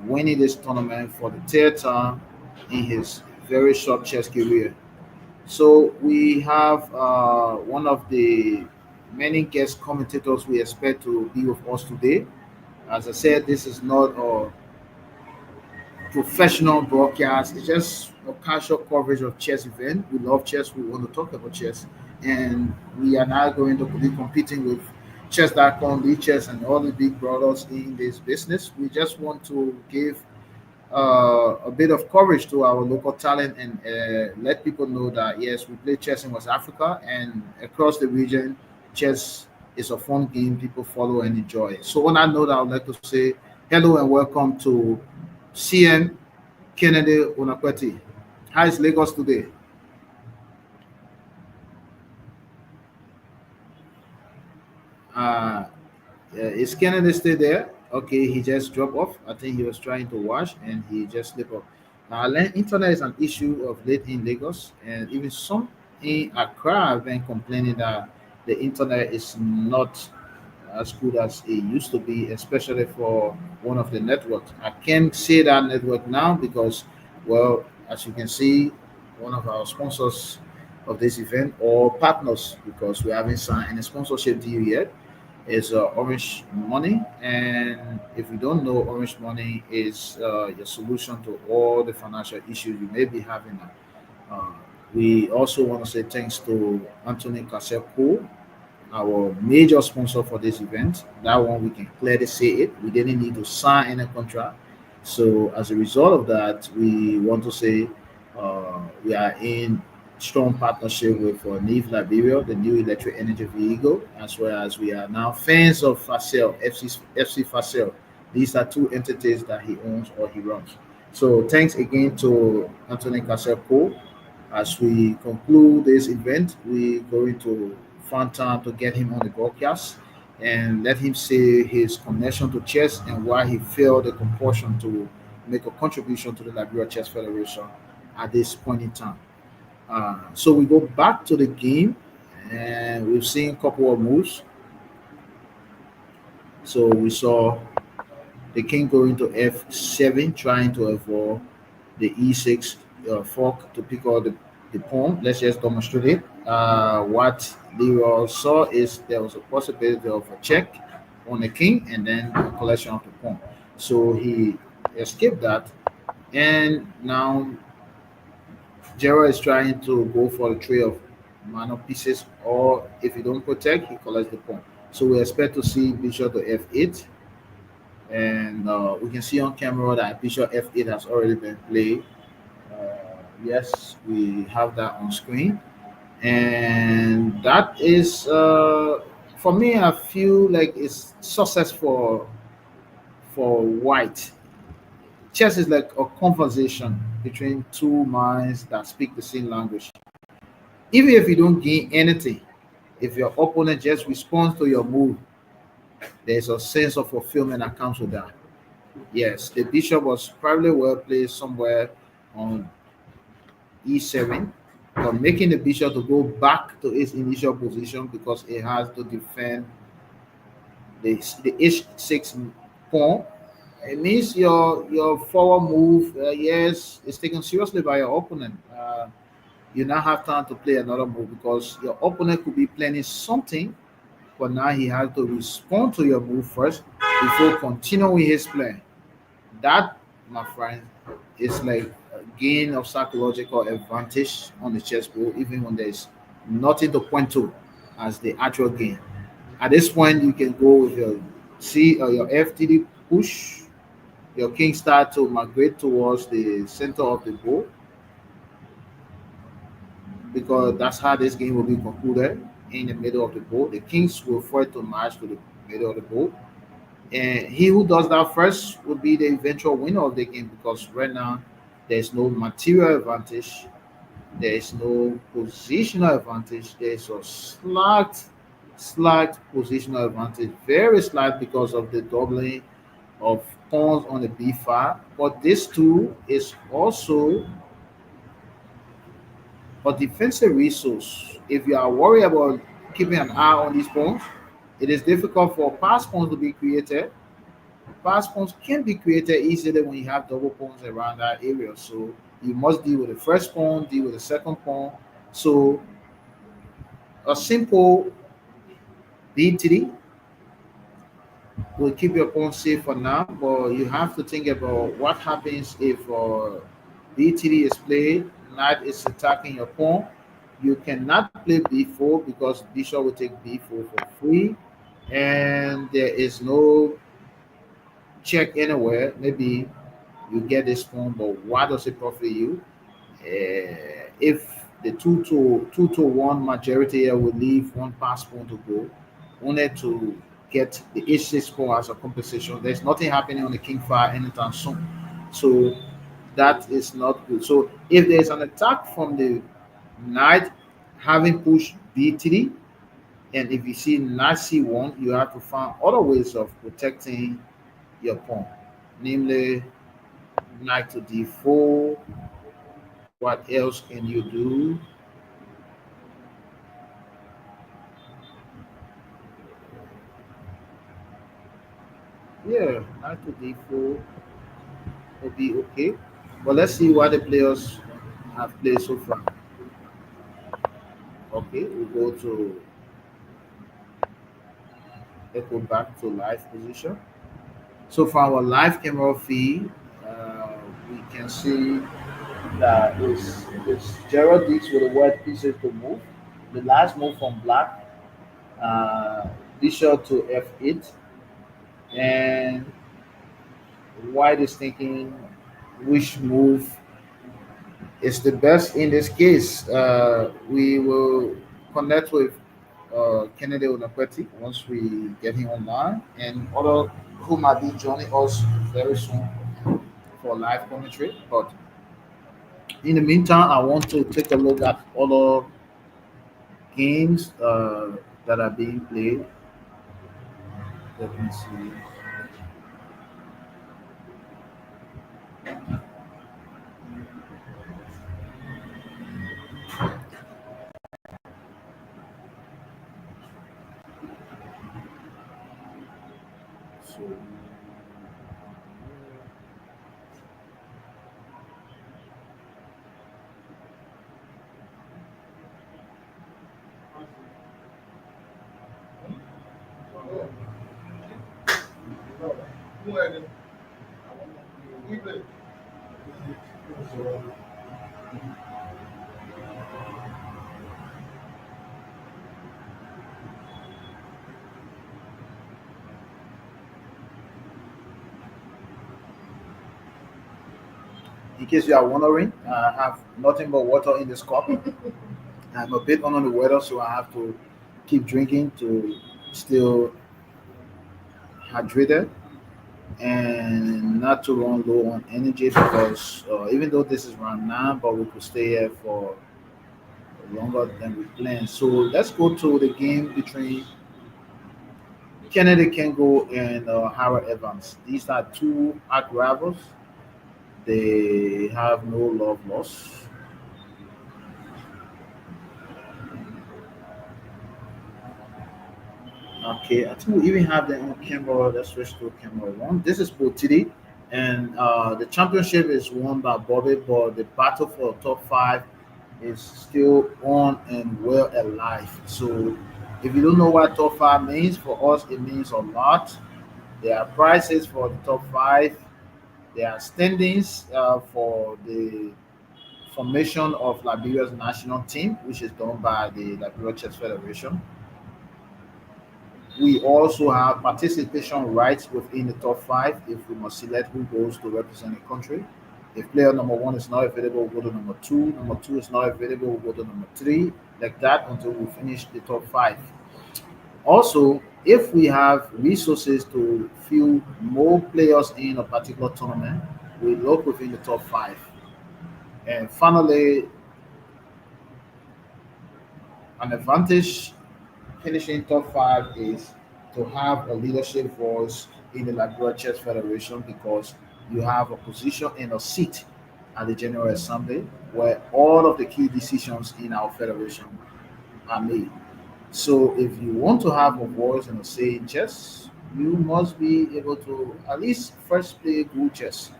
winning this tournament for the third time in his very short chess career. So we have one of the many guest commentators we expect to be with us today. As I said, this is not a professional broadcast. It's just a casual coverage of chess event. We love chess. We want to talk about chess, and we are now going to be competing with chess.com, chess, and all the big brothers in this business. We just want to give a bit of coverage to our local talent and let people know that yes, we play chess in West Africa and across the region. Chess is a fun game people follow and enjoy. So on that note, I would like to say hello and welcome to CN Kennedy Unakweti. How is Lagos today? Uh, is Kennedy still there? Okay, he just dropped off. I think he was trying to wash and he just slipped off. Internet is an issue of late in Lagos, and even some in Accra have been complaining that the internet is not as good as it used to be, especially for one of the networks. I can't say that network now because, well, as you can see, one of our sponsors of this event or partners, because we haven't signed any sponsorship deal yet, is Orange Money. And if you don't know, Orange Money is your solution to all the financial issues you may be having. Uh, we also want to say thanks to Anthony Kaseko, our major sponsor for this event. That one we can clearly say it. We didn't need to sign any contract. So as a result of that, we want to say we are in strong partnership with NIV Liberia, the new electric energy vehicle, as well as we are now fans of Facel, FC Facel. These are two entities that he owns or he runs. So thanks again to Anthony Caselco. As we conclude this event, we're going to find time to get him on the broadcast and let him say his connection to chess and why he felt the compulsion to make a contribution to the Liberia Chess Federation at this point in time. So we go back to the game, and we've seen a couple of moves. So we saw the king going to f7, trying to avoid the e6 fork to pick up the pawn. Let's just demonstrate it. What Leroy saw is there was a possibility of a check on the king and then a collection of the pawn. So he escaped that, and now Gerald is trying to go for the trade of minor pieces, or if he don't protect, he collects the pawn. So we expect to see bishop to f8, and we can see on camera that bishop f8 has already been played. Yes, we have that on screen, and that is for me. I feel like it's success for white. Chess is like a conversation between two minds that speak the same language. Even if you don't gain anything, if your opponent just responds to your move, there's a sense of fulfillment that comes with that. Yes, the bishop was probably well placed somewhere on e7, but making the bishop to go back to its initial position because it has to defend the h6 pawn. It means your forward move, yes, is taken seriously by your opponent. You now have time to play another move because your opponent could be planning something, but now he has to respond to your move first before continuing his play. That, my friend, is like a gain of psychological advantage on the chessboard, even when there's nothing to point to as the actual gain. At this point, you can go with your C or your FTD push. Your king start to migrate towards the center of the board because that's how this game will be concluded in the middle of the board. The kings will fight to march to the middle of the board. And he who does that first will be the eventual winner of the game because right now there's no material advantage, there is no positional advantage, there's a slight positional advantage, very slight because of the doubling of pawns on the b5. But this too is also a defensive resource. If you are worried about keeping an eye on these pawns, it is difficult for pass pawns to be created. Pass pawns can be created easily when you have double pawns around that area. So you must deal with the first pawn, deal with the second pawn. So a simple b3 will keep your pawn safe for now, but you have to think about what happens if b3 is played, knight is attacking your pawn. You cannot play b4 because bishop will take b4 for free, and there is no check anywhere. Maybe you get this pawn, but why does it profit you? If the two to one majority here will leave one pass pawn to go, only to get the h6 pawn as a compensation. There's nothing happening on the king file anytime soon, so that is not good. So if there's an attack from the knight having pushed b3, and if you see knight c1, you have to find other ways of protecting your pawn, namely knight to d4. What else can you do? Yeah, knight to d4 will be okay. But let's see what the players have played so far. Okay, we go to echo back to live position. So for our live camera feed, we can see that it's Gerald Dix with the white pieces to move. The last move from black, uh, bishop to f8, and White is thinking which move is the best in this case. We will connect with Kennedy Onapeti once we get him online, and other who might be joining us very soon for live commentary. But in the meantime, I want to take a look at other games that are being played. Let me see. So, in case you are wondering, I have nothing but water in this cup. I'm a bit under the weather, so I have to keep drinking to still hydrated and not to run low on energy because even though this is round nine, but we could stay here for longer than we planned. So let's go to the game between Kennedy Kengo and Howard Evans. These are two arch rivals. They have no love lost. Okay, I think we even have them on camera. Let's switch to camera one. This is Potidi, and the championship is won by Bobby, but the battle for top five is still on and well alive. So, if you don't know what top five means, for us it means a lot. There are prizes for the top five. There are standings for the formation of Liberia's national team, which is done by the Liberia Chess Federation. We also have participation rights within the top five if we must select who goes to represent the country. If player number one is not available, we'll go to number two. Number two is not available, we'll go to number three. Like that until we finish the top five. Also, if we have resources to fill more players in a particular tournament, we look within the top five. And finally, an advantage finishing top five is to have a leadership voice in the Liberia Chess Federation because you have a position and a seat at the General Assembly where all of the key decisions in our federation are made. So if you want to have a voice and a say in chess, you must be able to at least first play good chess.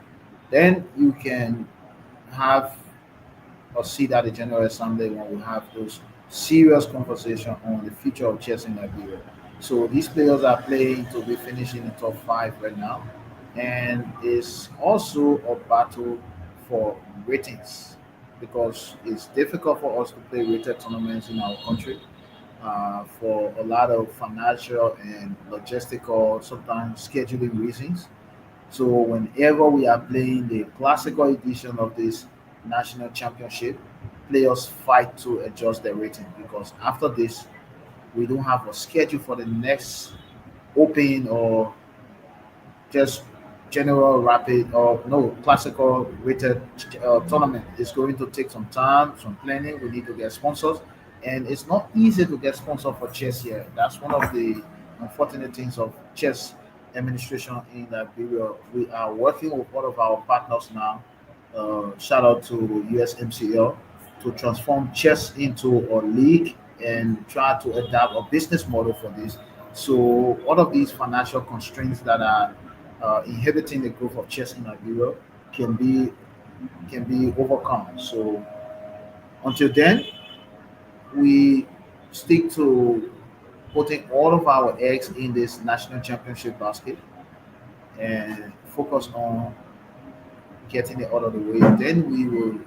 Then you can have or sit at the General Assembly when we have those serious conversation on the future of chess in Liberia. So these players are playing to be finishing in the top five right now, and it's also a battle for ratings because it's difficult for us to play rated tournaments in our country for a lot of financial and logistical, sometimes scheduling reasons. So whenever we are playing the classical edition of this national championship, players fight to adjust their rating because after this, we don't have a schedule for the next open or just general rapid or no classical rated tournament. It's going to take some time, some planning. We need to get sponsors, and it's not easy to get sponsors for chess here. That's one of the unfortunate things of chess administration in Liberia. We are working with one of our partners now. Shout out to USMCL to transform chess into a league and try to adapt a business model for this. So all of these financial constraints that are inhibiting the growth of chess in Nigeria can be can be overcome. So until then, we stick to putting all of our eggs in this national championship basket and focus on getting it out of the way. Then we will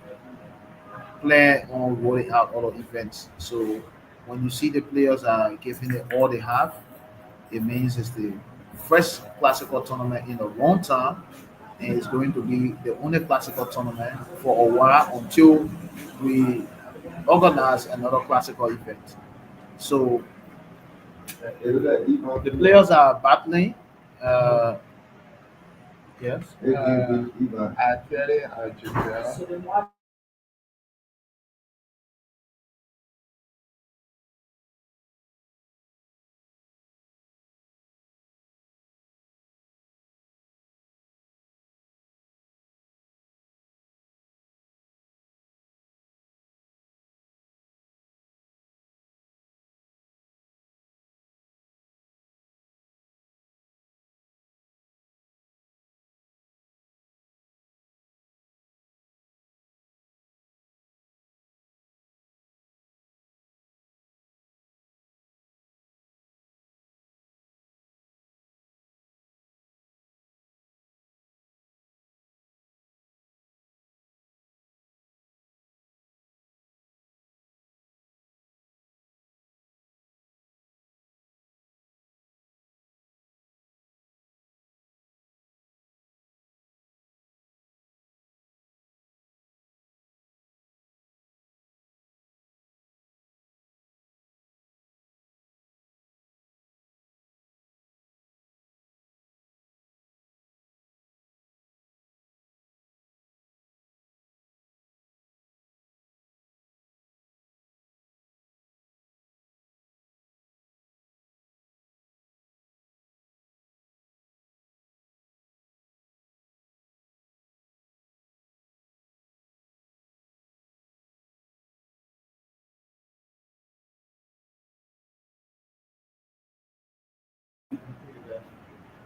plan on rolling out other events. So when you see the players are giving it all they have, it means it's the first classical tournament in a long time and it's going to be the only classical tournament for a while until we organize another classical event. So the players are battling. Uh, yes. Actually, Argentina.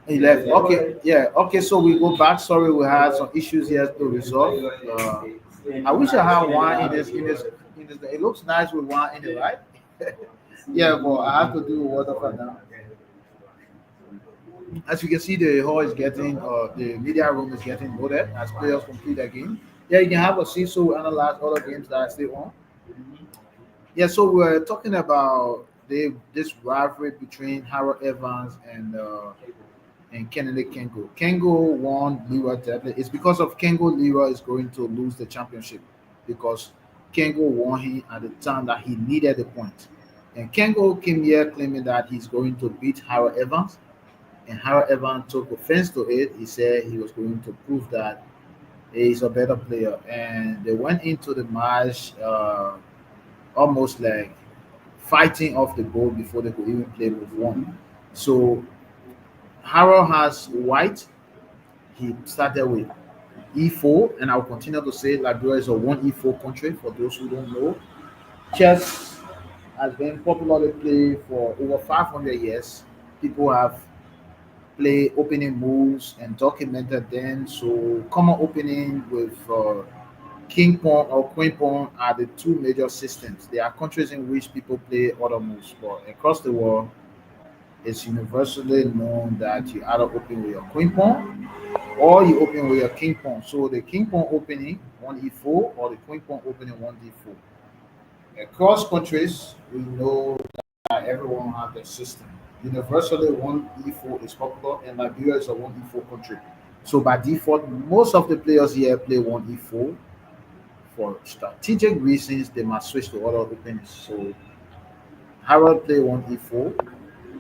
He left. Okay, yeah. Okay, so we go back. Sorry, we had some issues here to resolve. I wish I had one in this. It looks nice with one in it, right? Yeah, but I have to do waterfall now. As you can see, the hall is getting, the media room is getting loaded as players complete their game. Yeah, you can have a seat so we analyze other games that are still on. Yeah, so we're talking about this rivalry between Harold Evans and Kennedy Kengo. Kengo won Leroy Deadly. It's because of Kengo Leroy is going to lose the championship because Kengo won him at the time that he needed the point. And Kengo came here claiming that he's going to beat Harold Evans, and Harold Evans took offense to it. He said he was going to prove that he's a better player, and they went into the match almost like fighting off the ball before they could even play move one. So Harold has white. He started with E4, and I'll continue to say Liberia is a one E4 country for those who don't know. Chess has been popularly played for over 500 years. People have played opening moves and documented them. So, common opening with King Pawn or Queen Pawn are the two major systems. There are countries in which people play other moves, but across the world, it's universally known that you either open with your Queen Pawn or you open with your king pawn. So the king pawn opening 1e4 or the queen pawn opening 1d4. Across countries, we know that everyone has their system. Universally, 1e4 is popular, and Liberia is a 1e4 country. So by default, most of the players here play 1e4. For strategic reasons, they must switch to other openings. So Harold play 1e4,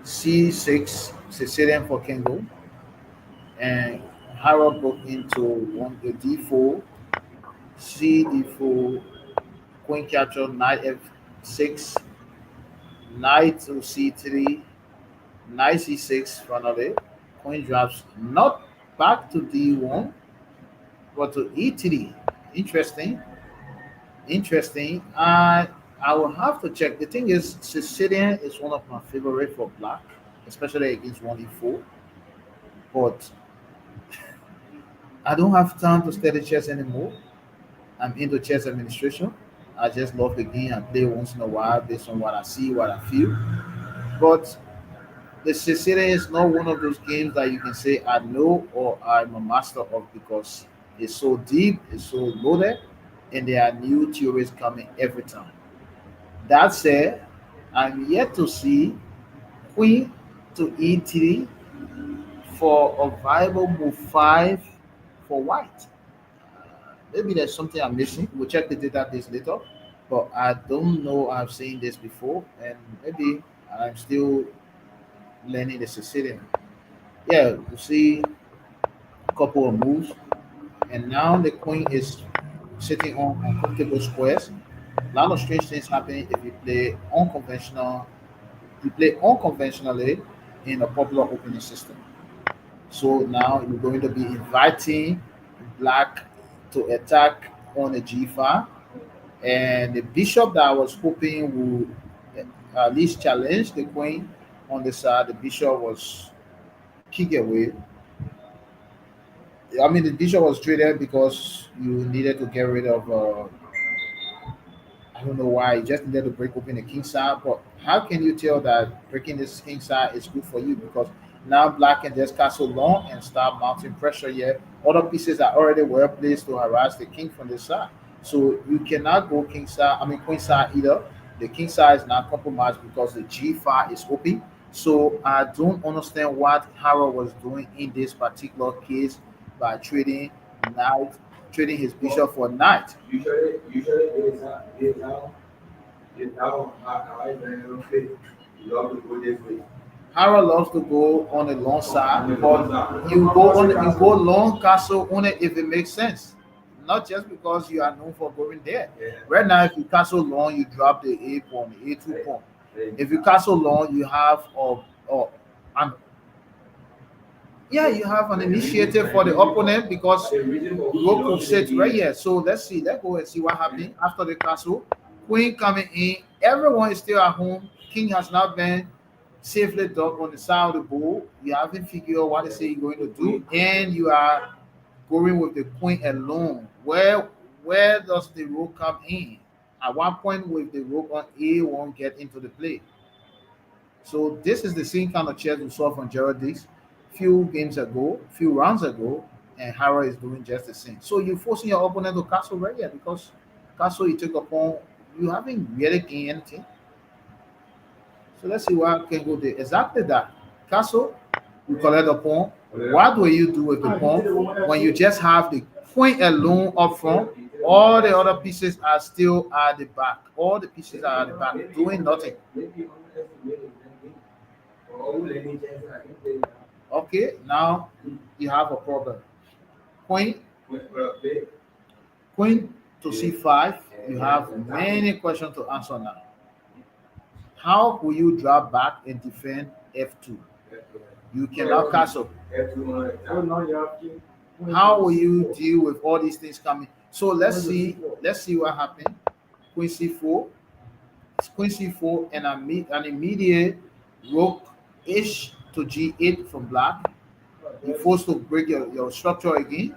c6, Sicilian for Kengo, and Harold broke into one the d4, c d4, queen capture, knight f6, knight to c3, knight c6 finally, queen drops not back to d1 but to e3. Interesting, interesting. I will have to check. The thing is, Sicilian is one of my favorite for black, especially against 1e4. But I don't have time to study chess anymore. I'm into chess administration. I just love the game and play once in a while based on what I see, what I feel. But the Sicilian is not one of those games that you can say I know or I'm a master of because it's so deep, it's so loaded, and there are new theories coming every time. That said, I'm yet to see Queen to E3 for a viable move 5 for white. Maybe there's something I'm missing. We'll check the database later. But I don't know I've seen this before, and maybe I'm still learning the Sicilian. Yeah, you see a couple of moves, and now the queen is sitting on uncomfortable squares. A lot of strange things happening if you play unconventional. You play unconventionally in a popular opening system. So now you're going to be inviting black to attack on a g5, and the bishop that I was hoping would at least challenge the queen on the side. The bishop was kicked away. I mean, the bishop was traded because you needed to get rid of I don't know why. You just needed to break open the king side. But how can you tell that breaking this king side is good for you? Because now black can just castle long and start mounting pressure here. Other pieces are already well placed to harass the king from the side. So you cannot go king side, I mean queen side either. The king side is not compromised because the g5 is open. So I don't understand what Harold was doing in this particular case by knight, trading his bishop for knight. Usually this how I play. You love to go this way. Harold loves to go on the long side, but you go long castle only if it makes sense. Not just because you are known for going there. Yeah. Right now, if you castle long, you drop the A pawn, the A2 pawn. If you castle long, you have an yeah, you have an initiative for the opponent because Roku sits right here. So let's see. Let's go and see what happened after the castle. Queen coming in. Everyone is still at home. King has not been safely docked on the side of the board. You haven't figured out what they say you're going to do, and you are going with the queen alone. Where does the rook come in? At one point, with the rook on A1 get into the play. So this is the same kind of chess we saw from Gerald Dix few games ago, few rounds ago, and Hara is doing just the same. So you're forcing your opponent to castle right here because castle you took upon, you haven't really gained anything. So let's see what can go there. Exactly that. Castle, you collect a pawn. What will you do with the pawn when you just have the queen alone up front? All the other pieces are still at the back. All the pieces are at the back, doing nothing. Okay, now you have a problem. Queen, queen to c5. You have many questions to answer now. How will you drop back and defend f2? You cannot castle. So now you have king. How will you deal with all these things coming? So let's see. Let's see what happened. Queen c4. Queen c4 and an immediate rook ish to g8 from black. You're forced to break your structure again.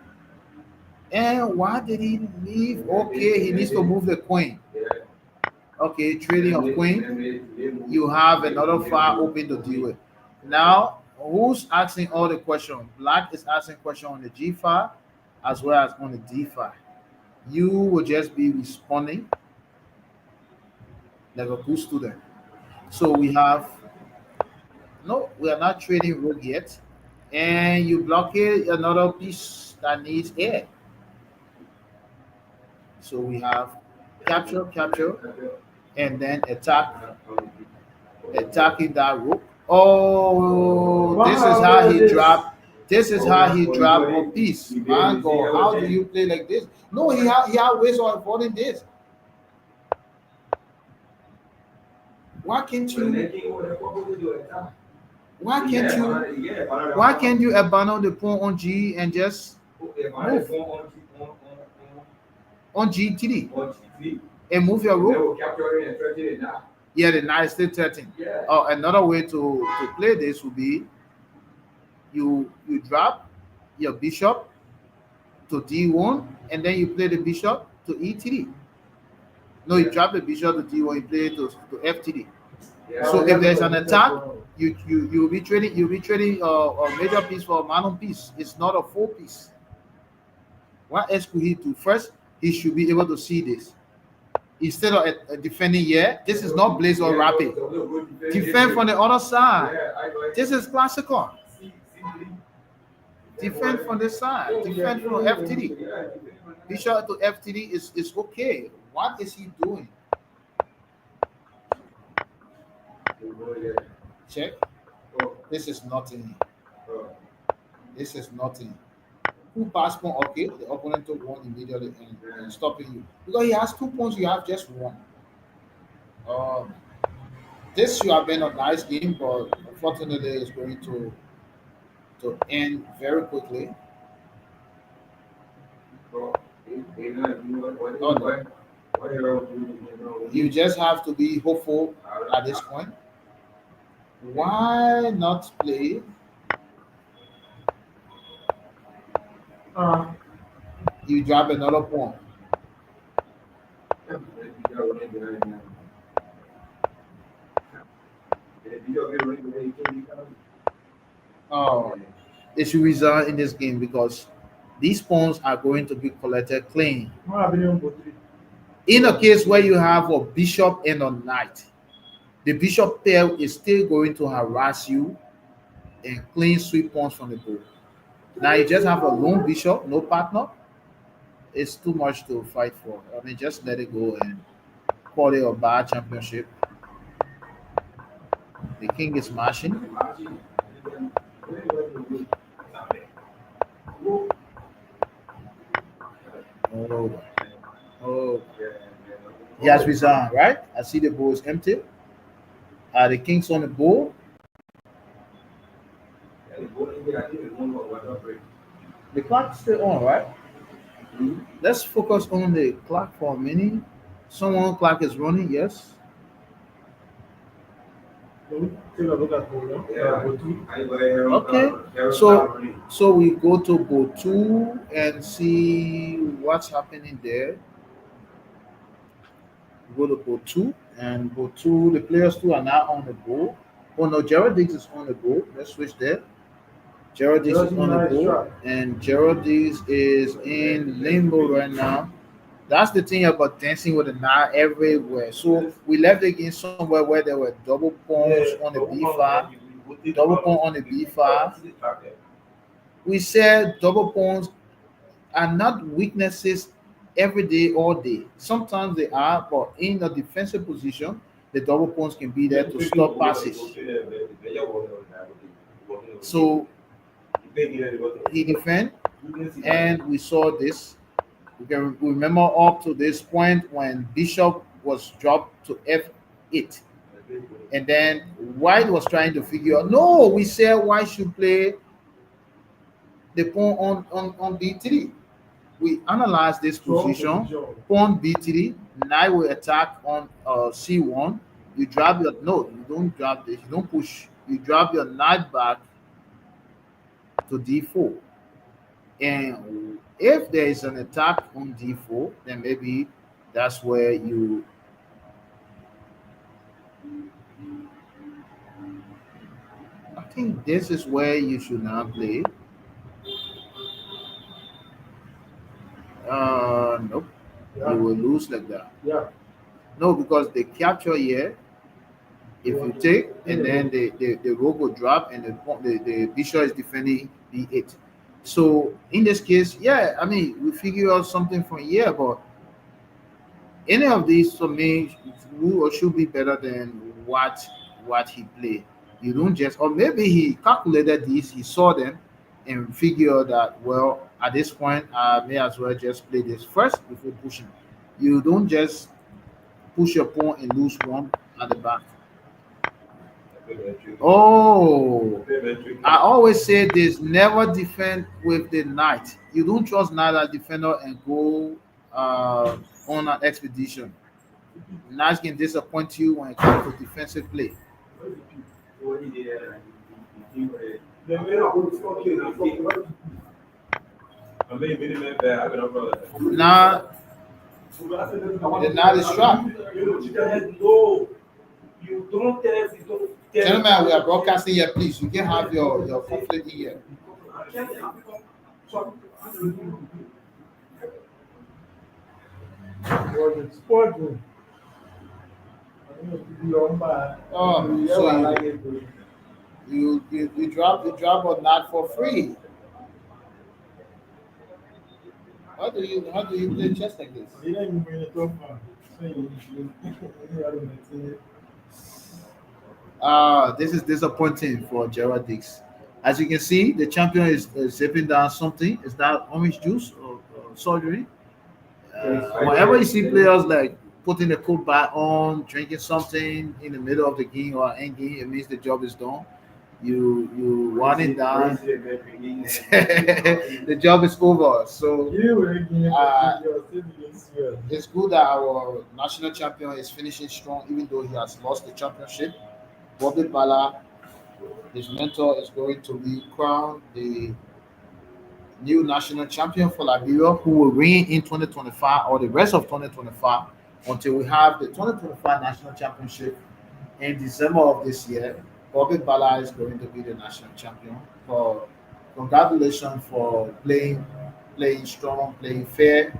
And why did he leave? Okay, he needs to move the queen. Okay, trading of queen. You have another file open to deal with. Now, who's asking all the questions? Black is asking question on the g file as well as on the d file. You will just be responding like a good student. So we have no, we are not trading rook yet, and you blockade another piece that needs air. So we have capture, and then attacking that rook. Oh, this is how he dropped. This is how he dropped a piece. Man, God, how do you play like this? No, he had ways of avoiding this. Why can't you? Why can't you abandon the pawn on G and just move on GTD and move your rook? Yeah, the knight is still 13. Another way to play this would be you drop your bishop to D1 and then you play the bishop to ETD. No, you drop the bishop to D1, you play it to FTD. So if there's an attack, you'll be trading a major piece for a minor piece. It's not a full piece. What else could he do? First, he should be able to see this. Instead of defending here, this is not blaze or rapid. Defend from the other side. This is classical. Defend from the side. Defend from FTD. Bishop to FTD is okay. What is he doing? Check. This is nothing. This is nothing. Who pass pawn? Okay, the opponent took one immediately and stopping you because he has 2 points. You have just one. Um, this should have been a nice game, but unfortunately, it's going to end very quickly. Oh no! You just have to be hopeful at this point. Why not play? You drop another pawn. Oh, they should resign in this game because these pawns are going to be collected clean. In a case where you have a bishop and a knight, the bishop pair is still going to harass you and clean sweep pawns from the board. Now you just have a lone bishop, no partner. It's too much to fight for. I mean, just let it go and call it a bad championship. The king is mashing. Oh, oh. He has resigned, right? I see the board is empty. The king's on the board. The clock's still on, right? Let's focus on the clock for a minute. Someone clock is running, yes. Okay. So we go to board two and see what's happening there. Go to board two and board two. The players two are now on the board. Oh no, Gerald Diggs is on the board. Let's switch there. Gerald Diggs is on the board, and Gerald Diggs is in limbo right now. That's the thing about dancing with the knight everywhere. So we left the game somewhere where there were double pawns on the b5, double pawn on the b5. We said double pawns are not weaknesses every day, all day. Sometimes they are, but in a defensive position, the double pawns can be there to stop passes. So he defend, and we saw this. We can remember up to this point when Bishop was dropped to F8. And then White was trying to figure out, no, we said White should play the pawn on B3. We analyzed this position. Pawn B3, knight will attack on C1. You drop your, no, you don't drop this, you don't push. You drop your knight back to D4. And if there is an attack on D4, then maybe that's where you I think this is where you should not play. Nope. You will lose like that. No, because they capture here. If you take and then the rook will drop and the bishop is defending B8. So in this case, yeah, I mean we figure out something from here, but any of these for me should be better than what he played. You don't just, or maybe he calculated these, he saw them and figured that, well, at this point I may as well just play this first before pushing. You don't just push your pawn and lose one at the back. Oh, I always say this: never defend with the knight. You don't trust knight as defender and go on an expedition. Knights can disappoint you when it comes to defensive play. Now the knight is trapped. Gentlemen, we are broadcasting here. Please, you can have your conflict here. So you drop a knot for free. how do you play chess like this? You don't even bring it up, man. So you are the thing. This is disappointing for Gerald Dix. As you can see, the champion is sipping down something. Is that orange juice or surgery? Whenever you see players like putting the coat back on, drinking something in the middle of the game or end game, it means the job is done. You want it down. The job is over. So You were again, uh, you're still against well. it's good that our national champion is finishing strong, even though he has lost the championship. Bobby Bala, his mentor, is going to be crowned the new national champion for Liberia, who will reign in 2025 or the rest of 2025 until we have the 2025 national championship in December of this year. Bobby Bala is going to be the national champion. For congratulations for playing strong, playing fair.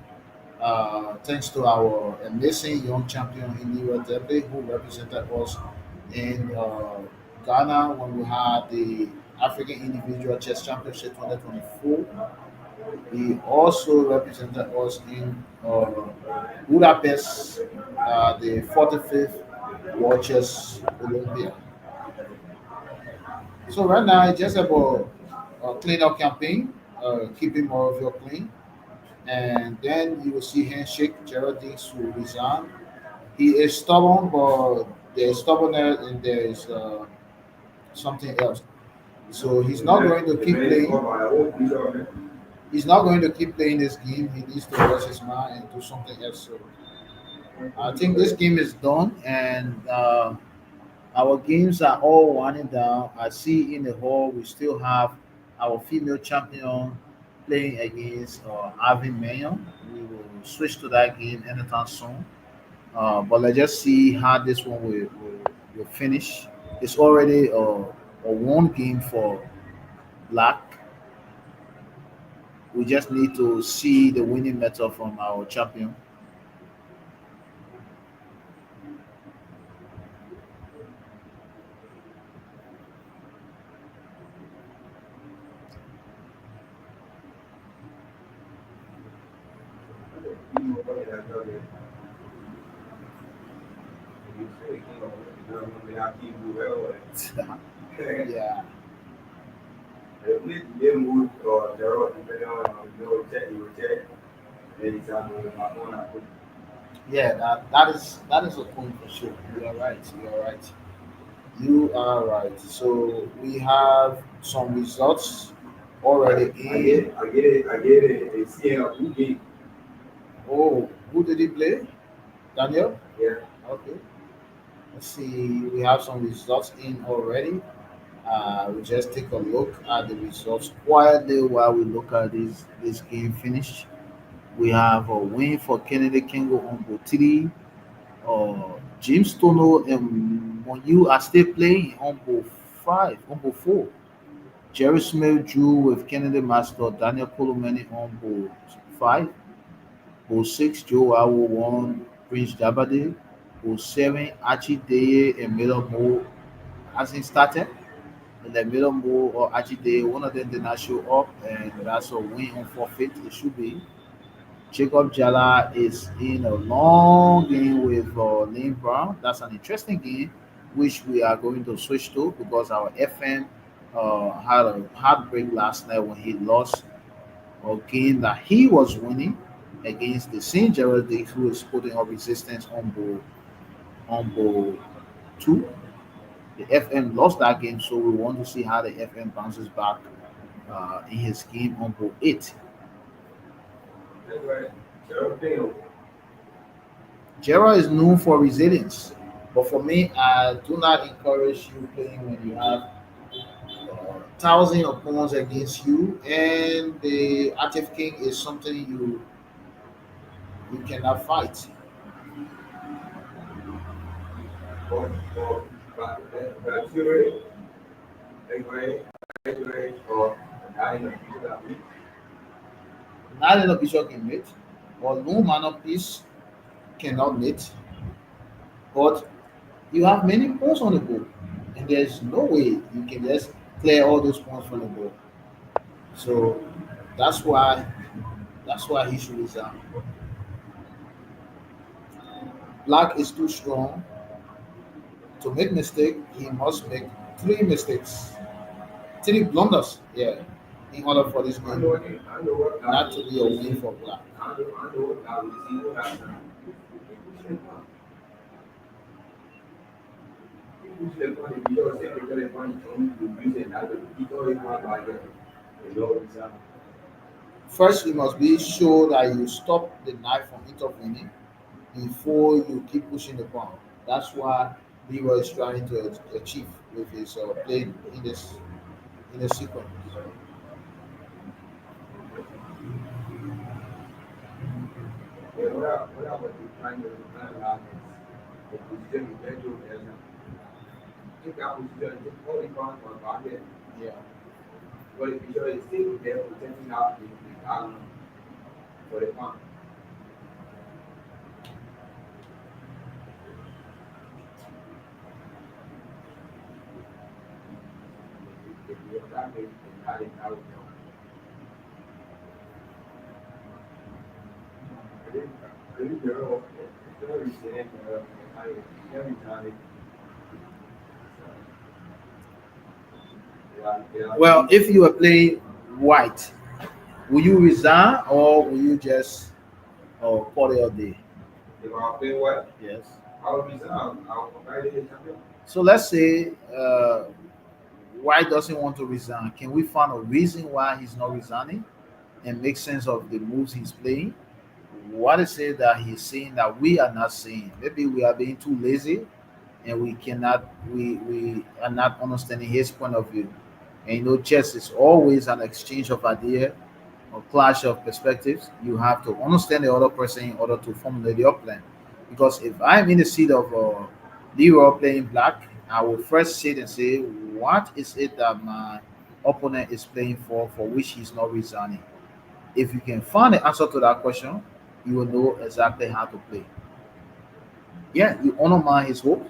Thanks to our amazing young champion in New Delhi who represented us in Ghana when we had the African Individual Chess Championship 2024. He also represented us in Budapest, the 45th World Chess Olympia. So right now it's just about cleanup campaign, keeping more of your clean, and then you will see handshake Geraldine to resign. He is stubborn, but there's stubbornness and there's something else. So he's not going to keep playing. He's not going to keep playing this game. He needs to rest his mind and do something else. So I think this game is done, and our games are all winding down. I see in the hall we still have our female champion playing against Arvin Mayon. We will switch to that game anytime soon. But let's just see how this one will finish. It's already a one game for Black. We just need to see the winning method from our champion. Yeah, They moved or the road depending on you check, then it's my phone. yeah, that is a point for sure. You are right. You are right. You are right. So we have some results already in. I get it. It's seeing a good game. Oh, who did he play? Daniel? Yeah. Okay. Let's see. We have some results in already. We just take a look at the results quietly while we look at this game finish. We have a win for Kennedy Kengo on Botiri. James Tono and Monyu are still playing on Bo 5, on Bo 4. Jerry Smith drew with Kennedy Master Daniel Kolomeni on Bo 5. Bo 6, Joe Awo won Prince Dabade. Bo 7, Archie Deye and Miller Mo hasn't started. In the middle Mo or Archie Deye, one of them did not show up, and that's a win on forfeit. It should be. Jacob Jala is in a long game with Lane Brown. That's an interesting game, which we are going to switch to because our FM had a heartbreak last night when he lost a game that he was winning against the St. Gerald Diggs, who is putting up resistance on ball 2. The FM lost that game, so we want to see how the FM bounces back in his game on ball 8. That's right. Everything. Jera is known for resilience, but for me, I do not encourage you playing when you have thousand opponents against you, and the active king is something you cannot fight. But theory, anyway, or I know people that we Neither the bishop can mate, or no man of peace cannot mate, but you have many pawns on the board, and there's no way you can just clear all those pawns from the board. So that's why That's why he should resign. Black is too strong to make mistake. He must make three mistakes, three blunders. Yeah, in order for this game I know what God not to is be a win saying. for Black. I know what God is saying. What I know. People should have funny because they really funny from the music that he always want like that. You know, example. First, you must be sure that you stop the knife from intervening before you keep pushing the pawn. That's what Leroy is trying to achieve with his play in this sequence. Yeah, what I was trying to analyze is the position of Pedro as if that position is only gone for about it. Yeah. But if you is still there protecting out the island for the fun. If you have that, then I didn't know. I didn't know. I don't understand. Every time. Yeah, Well, if you are playing white, will you resign or will you just call it a day? if I play what, Yes. I would be I'll provide it champion. So let's say white doesn't want to resign. Can we find a reason why he's not resigning and make sense of the moves he's playing? What is it that he's saying that we are not saying? Maybe we are being too lazy and we are not understanding his point of view. And chess is always an exchange of idea or clash of perspectives. You have to understand the other person in order to formulate your plan. Because if I'm in the seat of Leroy playing black, I will first sit and say, what is it that my opponent is playing for which he's not resigning? If you can find the answer to that question, you will know exactly how to play. Yeah, you honor my his hope.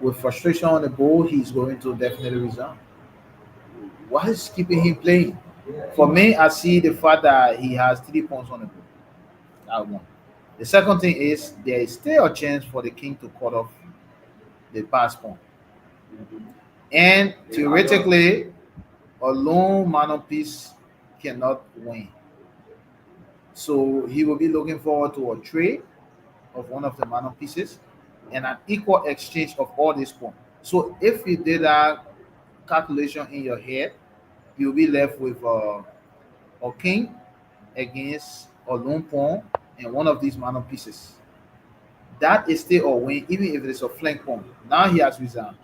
With frustration on the board, he's going to definitely resign. What is keeping him playing? For me, I see the fact that he has 3 points on the board. That one. The second thing is there is still a chance for the king to cut off the pass pawn. And theoretically, a lone minor piece cannot win. So he will be looking forward to a trade of one of the minor pieces and an equal exchange of all these pawns. So if you did that calculation in your head, you'll be left with a king against a lone pawn and one of these minor pieces. That is still a win, even if it is a flank pawn. Now he has resigned.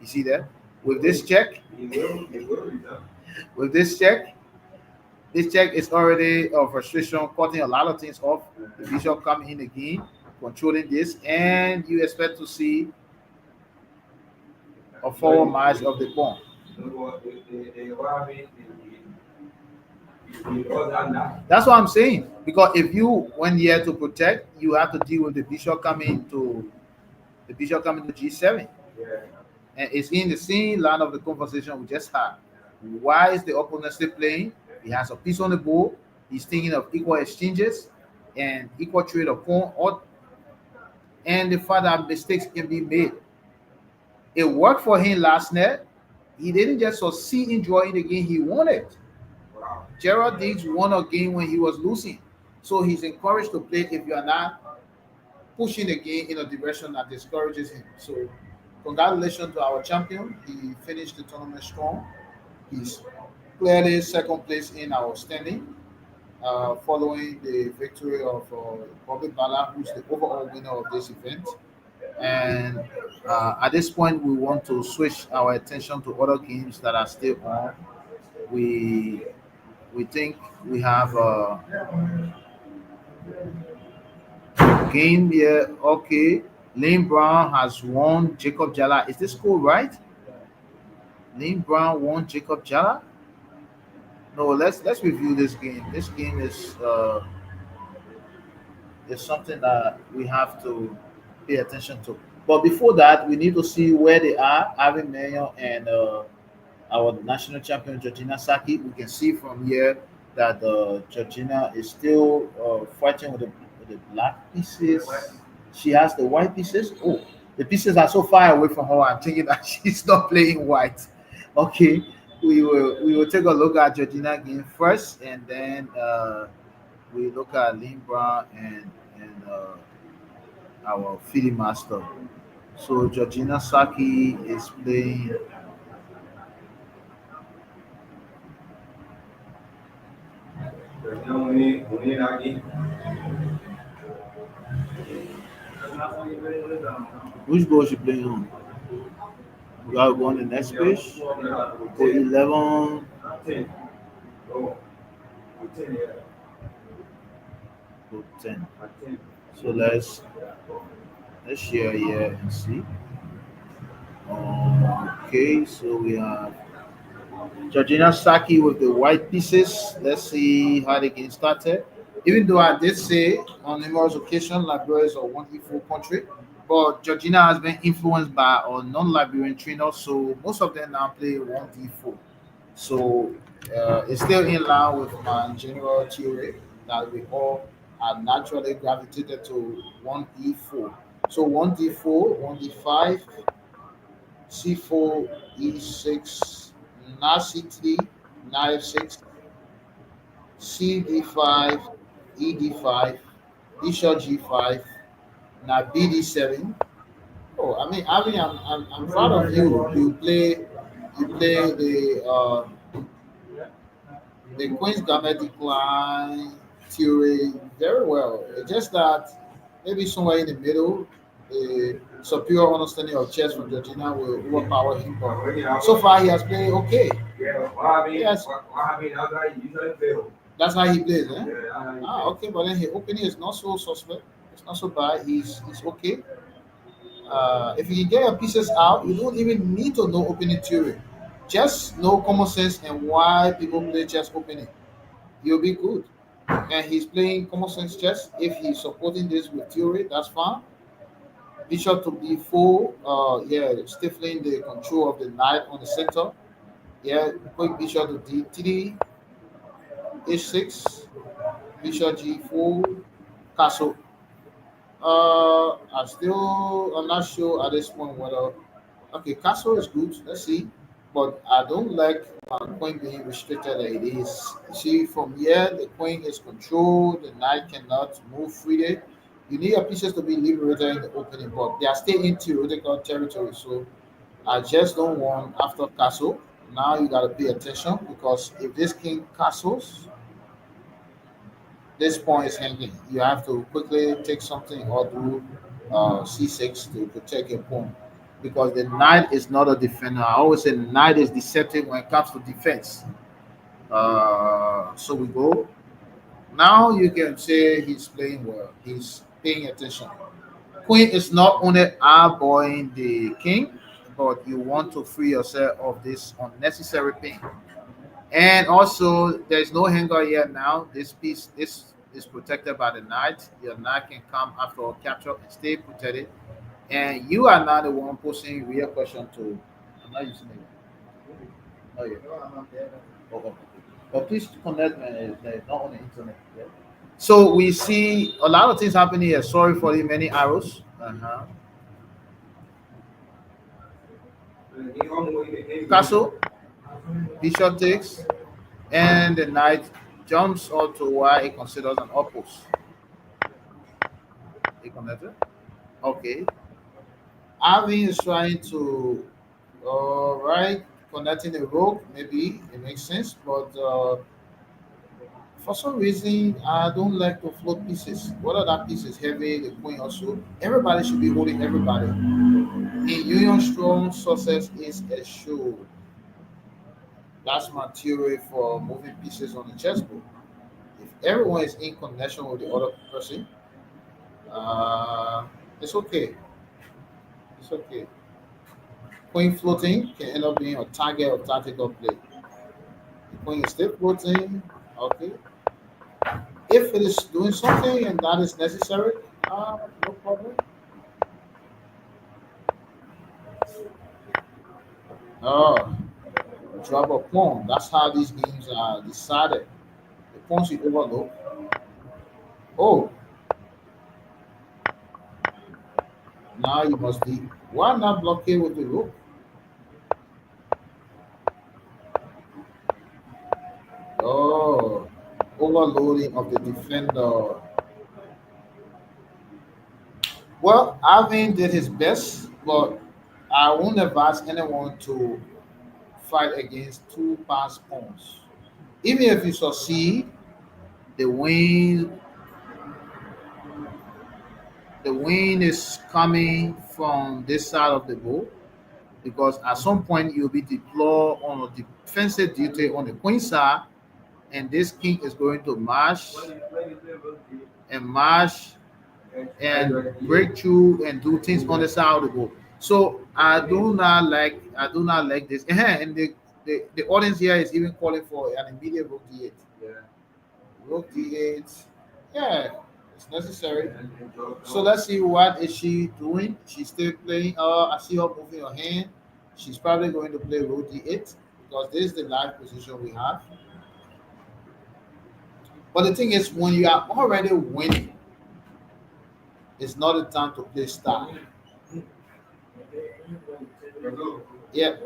You see that? With this check, He will resign. with this check is already a frustration, cutting a lot of things off. The bishop coming in again, controlling this, and you expect to see a forward march of the pawn. They allow me because I'm not. That's what I'm saying. Because if you went here to protect, you have to deal with the bishop coming to G7. Yeah. And it's in the same line of the conversation we just had. Why is the opponent still playing? He has a piece on the board. He's thinking of equal exchanges and equal trade of pawn, and the fact that mistakes can be made. It worked for him last night. He didn't just succeed in drawing the game he wanted. Wow. Gerald Diggs won a game when he was losing. So he's encouraged to play if you are not pushing the game in a direction that discourages him. So congratulations to our champion. He finished the tournament strong. He's clearly second place in our standing, following the victory of Bobby Bala, who's the overall winner of this event. And at this point, we want to switch our attention to other games that are still on. We we think we have a game here. Okay, Lane Brown has won Jacob Jala. Is this cool, right? Lane Brown won Jacob Jala. No, let's review this game. This game is something that we have to pay attention to. But before that, we need to see where they are, Ivan Mayo and our national champion Georgina Saki. We can see from here that Georgina is still fighting with the black pieces. She has the white pieces. Oh, the pieces are so far away from her. I'm thinking that she's not playing white. Okay, we will take a look at Georgina game first, and then we look at Lynn Brown and our Philly master. So Georgina Saki is playing. Which ball she playing on? We gotta go on the next page. For 11, for 10. So let's share here and see. Okay, so we have Georgina Saki with the white pieces. Let's see how the game started. Even though I did say on numerous occasions Liberia is a 1E4 country, but Georgina has been influenced by a non-Liberian trainer, so most of them now play 1D4. So it's still in line with my general theory that we all are naturally gravitated to 1E4. So 1D4, 1D5, C4, E6, Knight C3, Knight F6, CD5, ED5, Bishop G5, now BD7. Oh, I'm proud of you. You play the Queen's Gamma decline theory very well. It's just that maybe somewhere in the middle, the superior understanding of chess from Georgina will overpower him. But so far, he has played okay. Yes, that's how he plays, eh? Ah, okay, but then his opening is not so suspect. It's not so bad. He's okay. If you can get your pieces out, you don't even need to know opening theory. Just know common sense and why people play chess opening. You'll be good. And he's playing common sense chess. If he's supporting this with theory, that's fine. Bishop to b4, yeah, stifling the control of the knight on the center. Yeah, quick bishop to d3, h6, bishop g4, castle. I'm not sure at this point whether okay, castle is good. Let's see, but I don't like my queen being restricted like it is. You see, from here the queen is controlled. The knight cannot move freely. You need your pieces to be liberated in the opening, but they are still in theoretical territory. So I just don't want after castle. Now you gotta pay attention because if this king castles, this pawn is hanging. You have to quickly take something or do c6 to protect your pawn because the knight is not a defender. I always say knight is deceptive when it comes to defense. So we go. Now you can say he's playing well. He's paying attention. Queen is not only eyeballing the king, but you want to free yourself of this unnecessary pain. And also, there's no hanger here now. This piece is protected by the knight. Your knight can come after a capture and stay protected. And you are not the one posing real question to. I'm not using it. Oh yeah. Oh, oh. But please connect not on the internet. Yeah? So we see a lot of things happening here. Sorry for the many arrows. Uh-huh. Castle, bishop takes, and the knight jumps onto why he considers an oppose. He connected. Okay. Arvin is trying to, all right, connecting a rope. Maybe it makes sense, but for some reason, I don't like to float pieces. Whether that piece is heavy, the queen also. Everybody should be holding everybody. In Union Strong, success is assured. That's my theory for moving pieces on the chessboard. If everyone is in connection with the other person, uh, it's okay. It's okay. Queen floating can end up being a target of tactical play. The queen is still floating. Okay. If it is doing something and that is necessary, no problem. Oh, drop a pawn. That's how these games are decided. pawns you overlook. Oh, now you must be. Why not blockade with the rook? Oh, overloading of the defender. Well, Alvin did his best, but I won't advise anyone to fight against two pass pawns. Even if you succeed, the win the win is coming from this side of the board because at some point you'll be deployed on a defensive duty on the queen side, and this king is going to march and march and break through and do things on the side of the board. So I do not like this. And the audience here is even calling for an immediate rook d8. Yeah. Rook d8. Yeah, it's necessary. And draw. So let's see what is she doing. She's still playing. I see her moving her hand. She's probably going to play rook d8 because this is the live position we have. But the thing is, when you are already winning, it's not the time to play star. Yeah.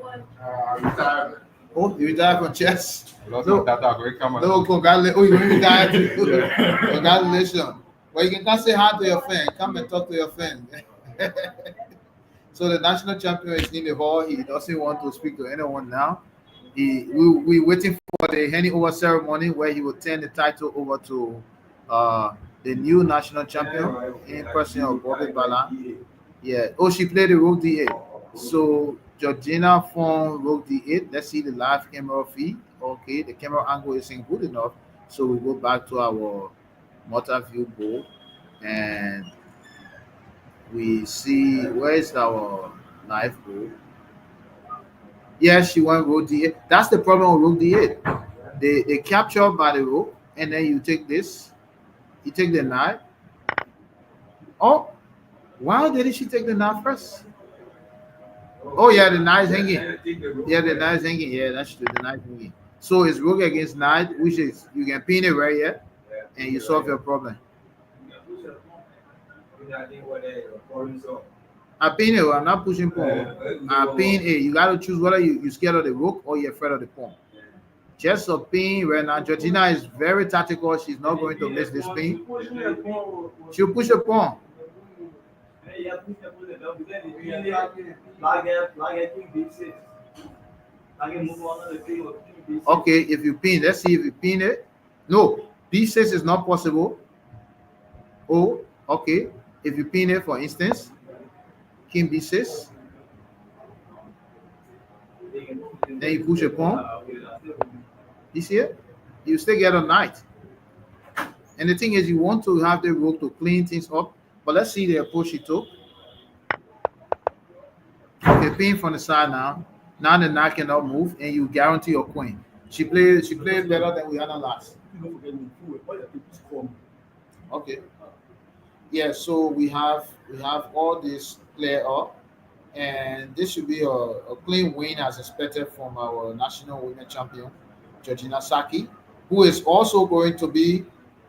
Retirement. Oh, you retired from chess? Lost No. my tata, great camera. No, congratulations. Oh, you retired too. Congratulations. Well, you can come say hi to your friend. Come and talk to your friend. So the national champion is in the hall. He doesn't want to speak to anyone now. We waiting for the handing over ceremony where he will turn the title over to the new national champion in person of Bobby Bala. Yeah. Oh, she played the rook d8. So Georgina from rook d8. Let's see the live camera feed. Okay, the camera angle isn't good enough. So we go back to our multi-view board and we see where is our live board. Yeah, she went rook d8. That's the problem with rook d8. They capture by the rook, and then you take this. You take the knight. Oh, why didn't she take the knight first? Oh yeah, the knight is hanging. Yeah, the knight is hanging. Yeah, that's true. The knight is hanging. So it's rook against knight, which is you can pin it right here, and you solve your problem. I pin it. I'm not pushing pawn. I pin it. You gotta choose whether you scared of the rook or you're afraid of the pawn. Just a pin right now. Georgina is very tactical. She's not going to miss this pin. She'll push a pawn. Okay, if you pin, let's see if you pin it. No, b6 is not possible. Oh, okay. If you pin it, for instance, king b6, then you push a pawn. You see it? You still get a knight. And the thing is, you want to have the rook to clean things up. But let's see the approach she took. Okay, pin from the side now. Now the knight cannot move, and you guarantee your queen. She played better than we had on last. Okay. Yeah, so we have all this clear up, and this should be a clean win as expected from our national women champion, Georgina Saki, who is also going to be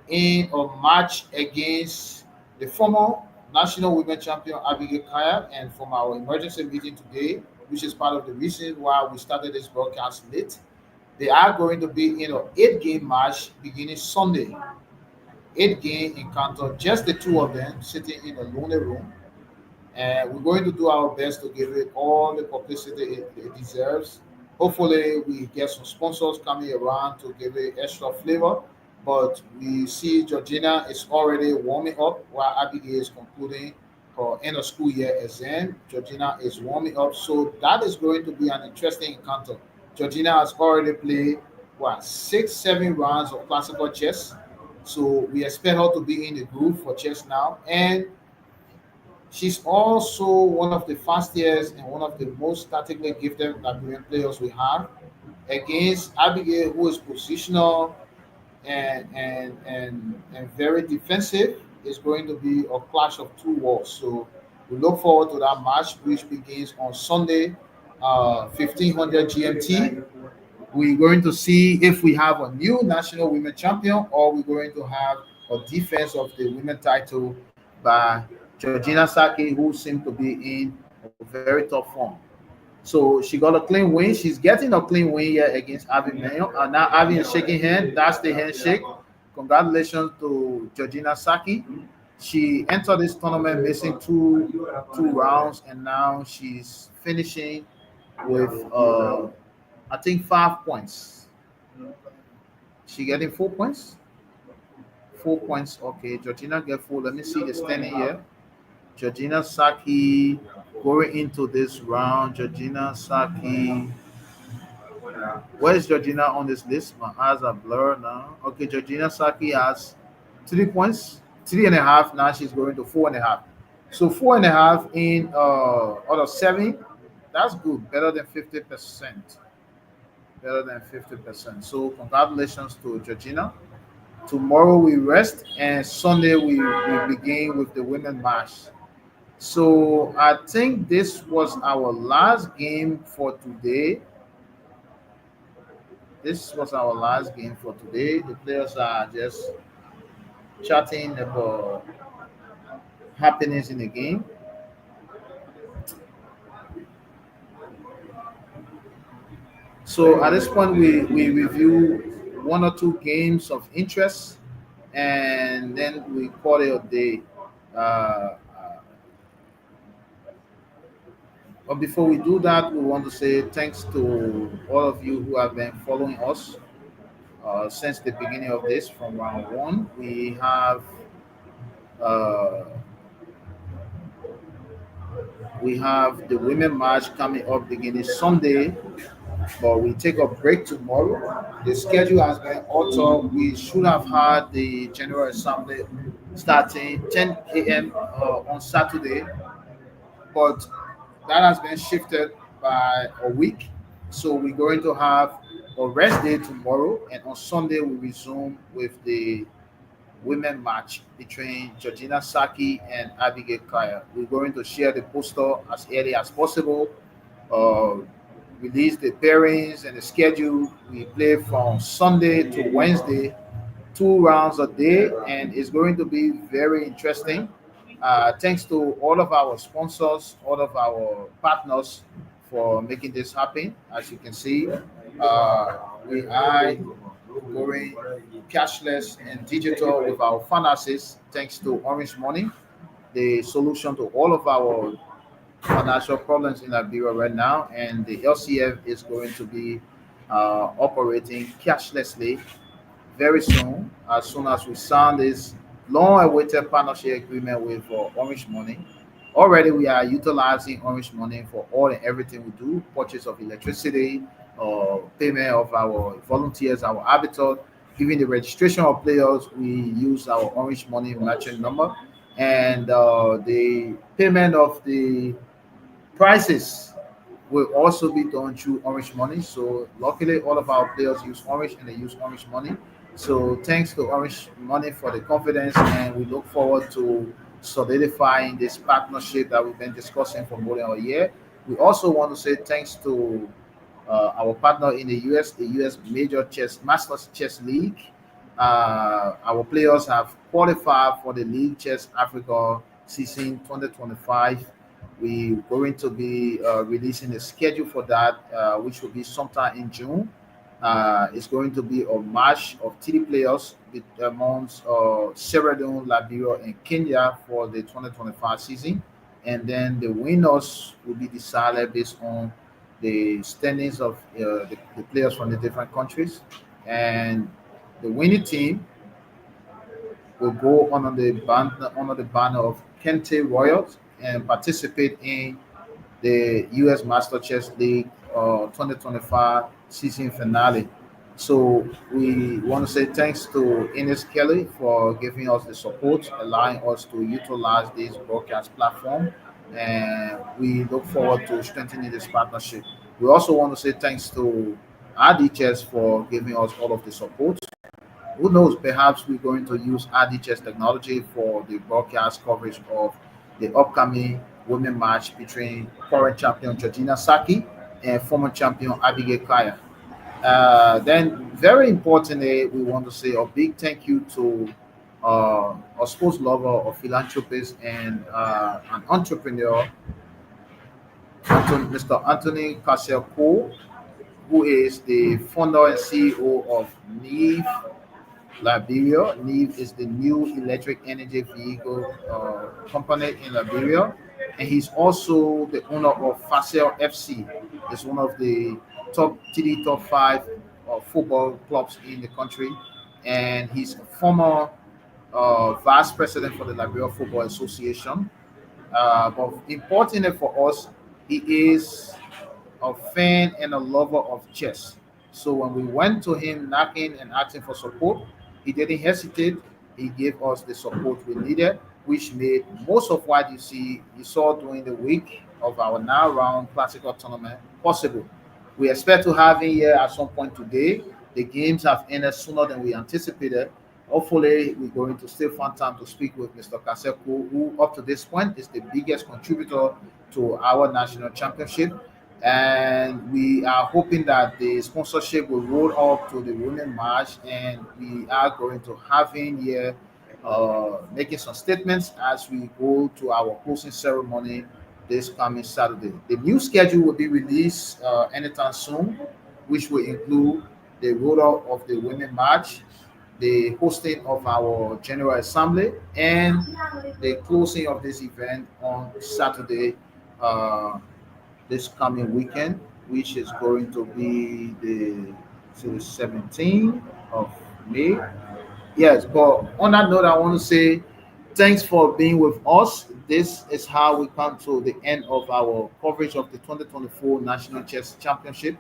in a match against the former national women champion Abigail Kaya, and from our emergency meeting today, which is part of the reason why we started this broadcast late, they are going to be in an 8-game match beginning Sunday. 8-game encounter, just the two of them sitting in a lonely room. And we're going to do our best to give it all the publicity it deserves. Hopefully, we get some sponsors coming around to give it extra flavor. But we see Georgina is already warming up while Abigail is concluding her end of school year exam. Georgina is warming up. So that is going to be an interesting encounter. Georgina has already played, 6, 7 rounds of classical chess. So we expect her to be in the groove for chess now. And she's also one of the fastest and one of the most tactically gifted Liberian players we have. Against Abigail, who is positional and very defensive, is going to be a clash of two worlds. So we look forward to that match, which begins on Sunday, 1500 GMT. We're going to see if we have a new national women champion or we're going to have a defense of the women title by Georgina Saki, who seemed to be in a very tough form. So she got a clean win. She's getting a clean win here against Avi Mayo. And now Avi is shaking hand. That's the handshake. Congratulations to Georgina Saki. She entered this tournament missing two rounds, and now she's finishing with I think 5 points. She getting 4 points. 4 points. Okay, Georgina get four. Let me see the standing here. Georgina Saki going into this round. Georgina Saki. Where's Georgina on this list? My eyes are blurred now. Okay, Georgina Saki has 3 points, 3.5. Now she's going to 4.5. So 4.5 in out of seven. That's good. Better than 50%. Better than 50%. So congratulations to Georgina. Tomorrow we rest and Sunday we begin with the women match. So I think this was our last game for today. This was our last game for today. The players are just chatting about happenings in the game. So at this point, we review one or two games of interest, and then we call it a day. Uh, but before we do that, we want to say thanks to all of you who have been following us since the beginning of this from round one. Uh, we have the women match coming up beginning Sunday, but we take a break tomorrow. The schedule has been altered. We should have had the General Assembly starting 10 a.m. On Saturday, but that has been shifted by a week. So we're going to have a rest day tomorrow, and on Sunday we resume with the women match between Georgina Saki and Abigail Kaya. We're going to share the poster as early as possible. Uh, Release the pairings and the schedule. We play from Sunday to Wednesday, 2 rounds a day, and it's going to be very interesting. Thanks to all of our sponsors, all of our partners for making this happen. As you can see, we are going cashless and digital with our finances thanks to Orange Money, the solution to all of our financial problems in Liberia right now, and the LCF is going to be operating cashlessly very soon as we sign this long-awaited partnership agreement with Orange Money. Already, we are utilizing Orange Money for all and everything we do: purchase of electricity, payment of our volunteers, our habitat, even the registration of players. We use our Orange Money merchant number, and the payment of the prices will also be done through Orange Money. So luckily, all of our players use Orange and they use Orange Money. So thanks to Orange Money for the confidence, and we look forward to solidifying this partnership that we've been discussing for more than a year. We also want to say thanks to our partner in the U.S. Major Chess Masters Chess League. Our players have qualified for the League Chess Africa season 2025. We're going to be releasing a schedule for that, which will be sometime in June. It's going to be a match of three players amongst Sierra Leone, Liberia, and Kenya for the 2025 season. And then the winners will be decided based on the standings of the players from the different countries. And the winning team will go under the banner of Kente Royals and participate in the U.S. Master Chess League 2025 season finale. So we want to say thanks to Ines Kelly for giving us the support, allowing us to utilize this broadcast platform, and we look forward to strengthening this partnership. We also want to say thanks to RDChess for giving us all of the support. Who knows? Perhaps we're going to use RDChess technology for the broadcast coverage of the upcoming women match between current champion Georgina Saki and former champion Abigail Kaya. Then, very importantly, we want to say a big thank you to a sports lover, a philanthropist, and an entrepreneur, Mr. Anthony Cassell, who is the founder and CEO of NEVE Liberia. NEVE is the new electric energy vehicle company in Liberia, and he's also the owner of Facel FC. It's one of the top three, top five football clubs in the country, and he's a former vice president for the Liberia Football Association. But importantly for us, he is a fan and a lover of chess. So when we went to him knocking and asking for support, he didn't hesitate. He gave us the support we needed, which made most of what you saw during the week of our now round classical tournament possible. We expect to have him here at some point today. The games have ended sooner than we anticipated. Hopefully, we're going to still find time to speak with Mr. Kaseko, who up to this point is the biggest contributor to our national championship. And we are hoping that the sponsorship will roll up to the women match, and we are going to have him here making some statements as we go to our closing ceremony this coming Saturday. The new schedule will be released anytime soon, which will include the roll-up of the women match, the hosting of our General Assembly, and the closing of this event on Saturday, this coming weekend, which is going to be the 17th of May. Yes, but on that note, I want to say thanks for being with us. This is how we come to the end of our coverage of the 2024 National Chess Championship.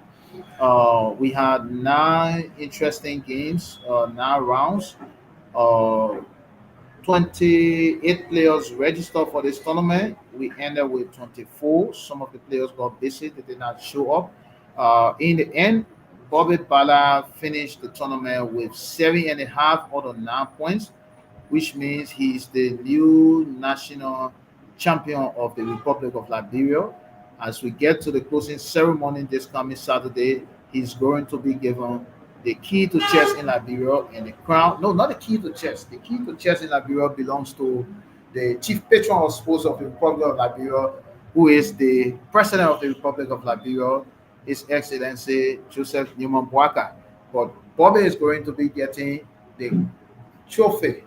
We had 9 interesting games, 9 rounds. Uh, 28 players registered for this tournament. We ended with 24. Some of the players got busy, they did not show up. In the end, Bobby Bala finished the tournament with 7.5 out of 9 points, which means he's the new national champion of the Republic of Liberia. As we get to the closing ceremony this coming Saturday, he's going to be given the key to chess in Liberia and the crown. No, not the key to chess. The key to chess in Liberia belongs to the chief patron of sports of the Republic of Liberia, who is the president of the Republic of Liberia, His Excellency Joseph Newman Boaka. But Bobby is going to be getting the trophy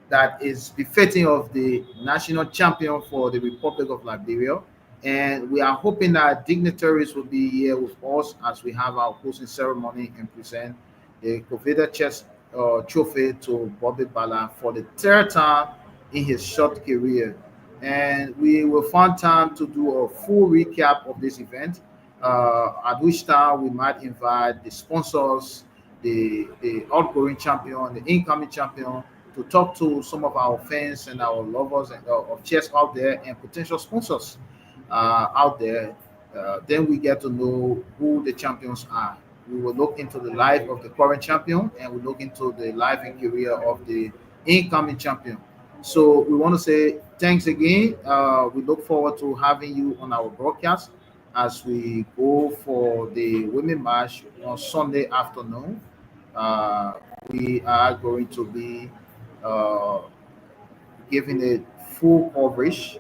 that is befitting of the national champion for the Republic of Liberia. And we are hoping that dignitaries will be here with us as we have our closing ceremony and present the Covida Chess Trophy to Bobby Bala for the third time in his short career. And we will find time to do a full recap of this event, at which time we might invite the sponsors, the outgoing champion, the incoming champion, to talk to some of our fans and our lovers and of chess out there and potential sponsors out there. Then we get to know who the champions are. We will look into the life of the current champion, and we look into the life and career of the incoming champion. So we want to say thanks again. We look forward to having you on our broadcast as we go for the women match on Sunday afternoon. Uh, we are going to be uh, giving it full coverage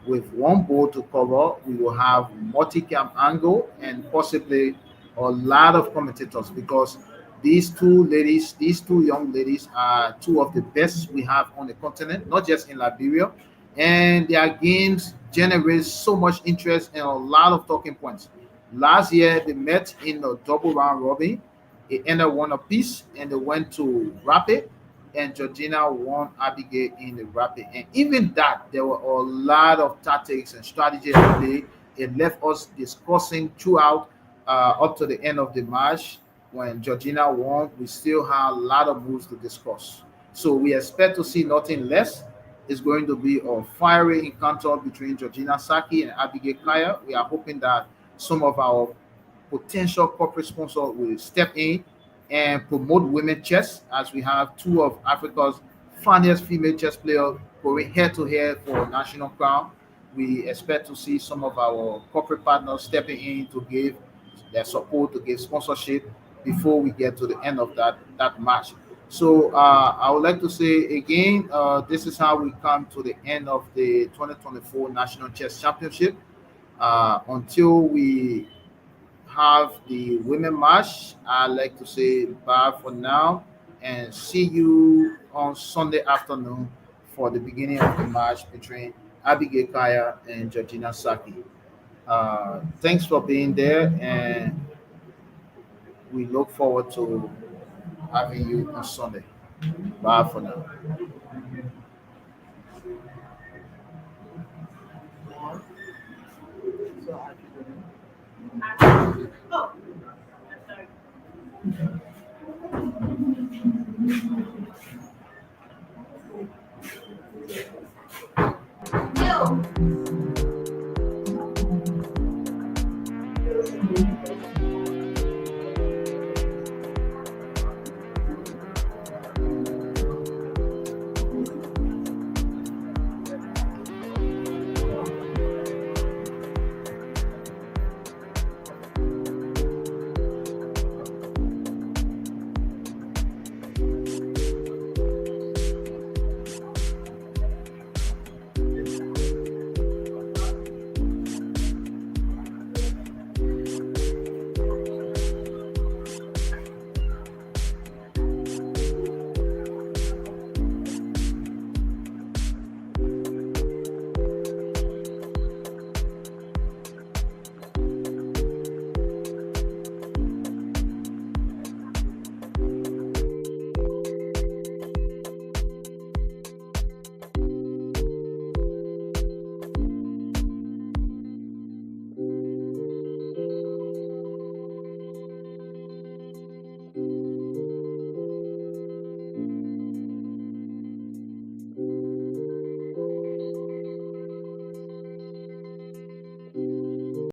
with one board to cover. We will have multi-cam angle and possibly a lot of commentators, because these two young ladies are two of the best we have on the continent, not just in Liberia. And their games generate so much interest and a lot of talking points. Last year, they met in a double round robin. It ended one apiece, and they went to rapid, and Georgina won Abigail in the rapid. And even that, there were a lot of tactics and strategy at play. It left us discussing throughout up to the end of the match. When Georgina won, we still had a lot of moves to discuss. So we expect to see nothing less. It's going to be a fiery encounter between Georgina Saki and Abigail Kaya. We are hoping that some of our potential corporate sponsor will step in and promote women chess, as we have two of Africa's finest female chess players going head to head for national crown. We expect to see some of our corporate partners stepping in to give their support, to give sponsorship before we get to the end of that match. So I would like to say again, this is how we come to the end of the 2024 National Chess Championship. Until we have the women match, I'd like to say bye for now and see you on Sunday afternoon for the beginning of the match between Abigail Kaya and Georgina Saki. Thanks for being there, and we look forward to having you on Sunday. Bye for now.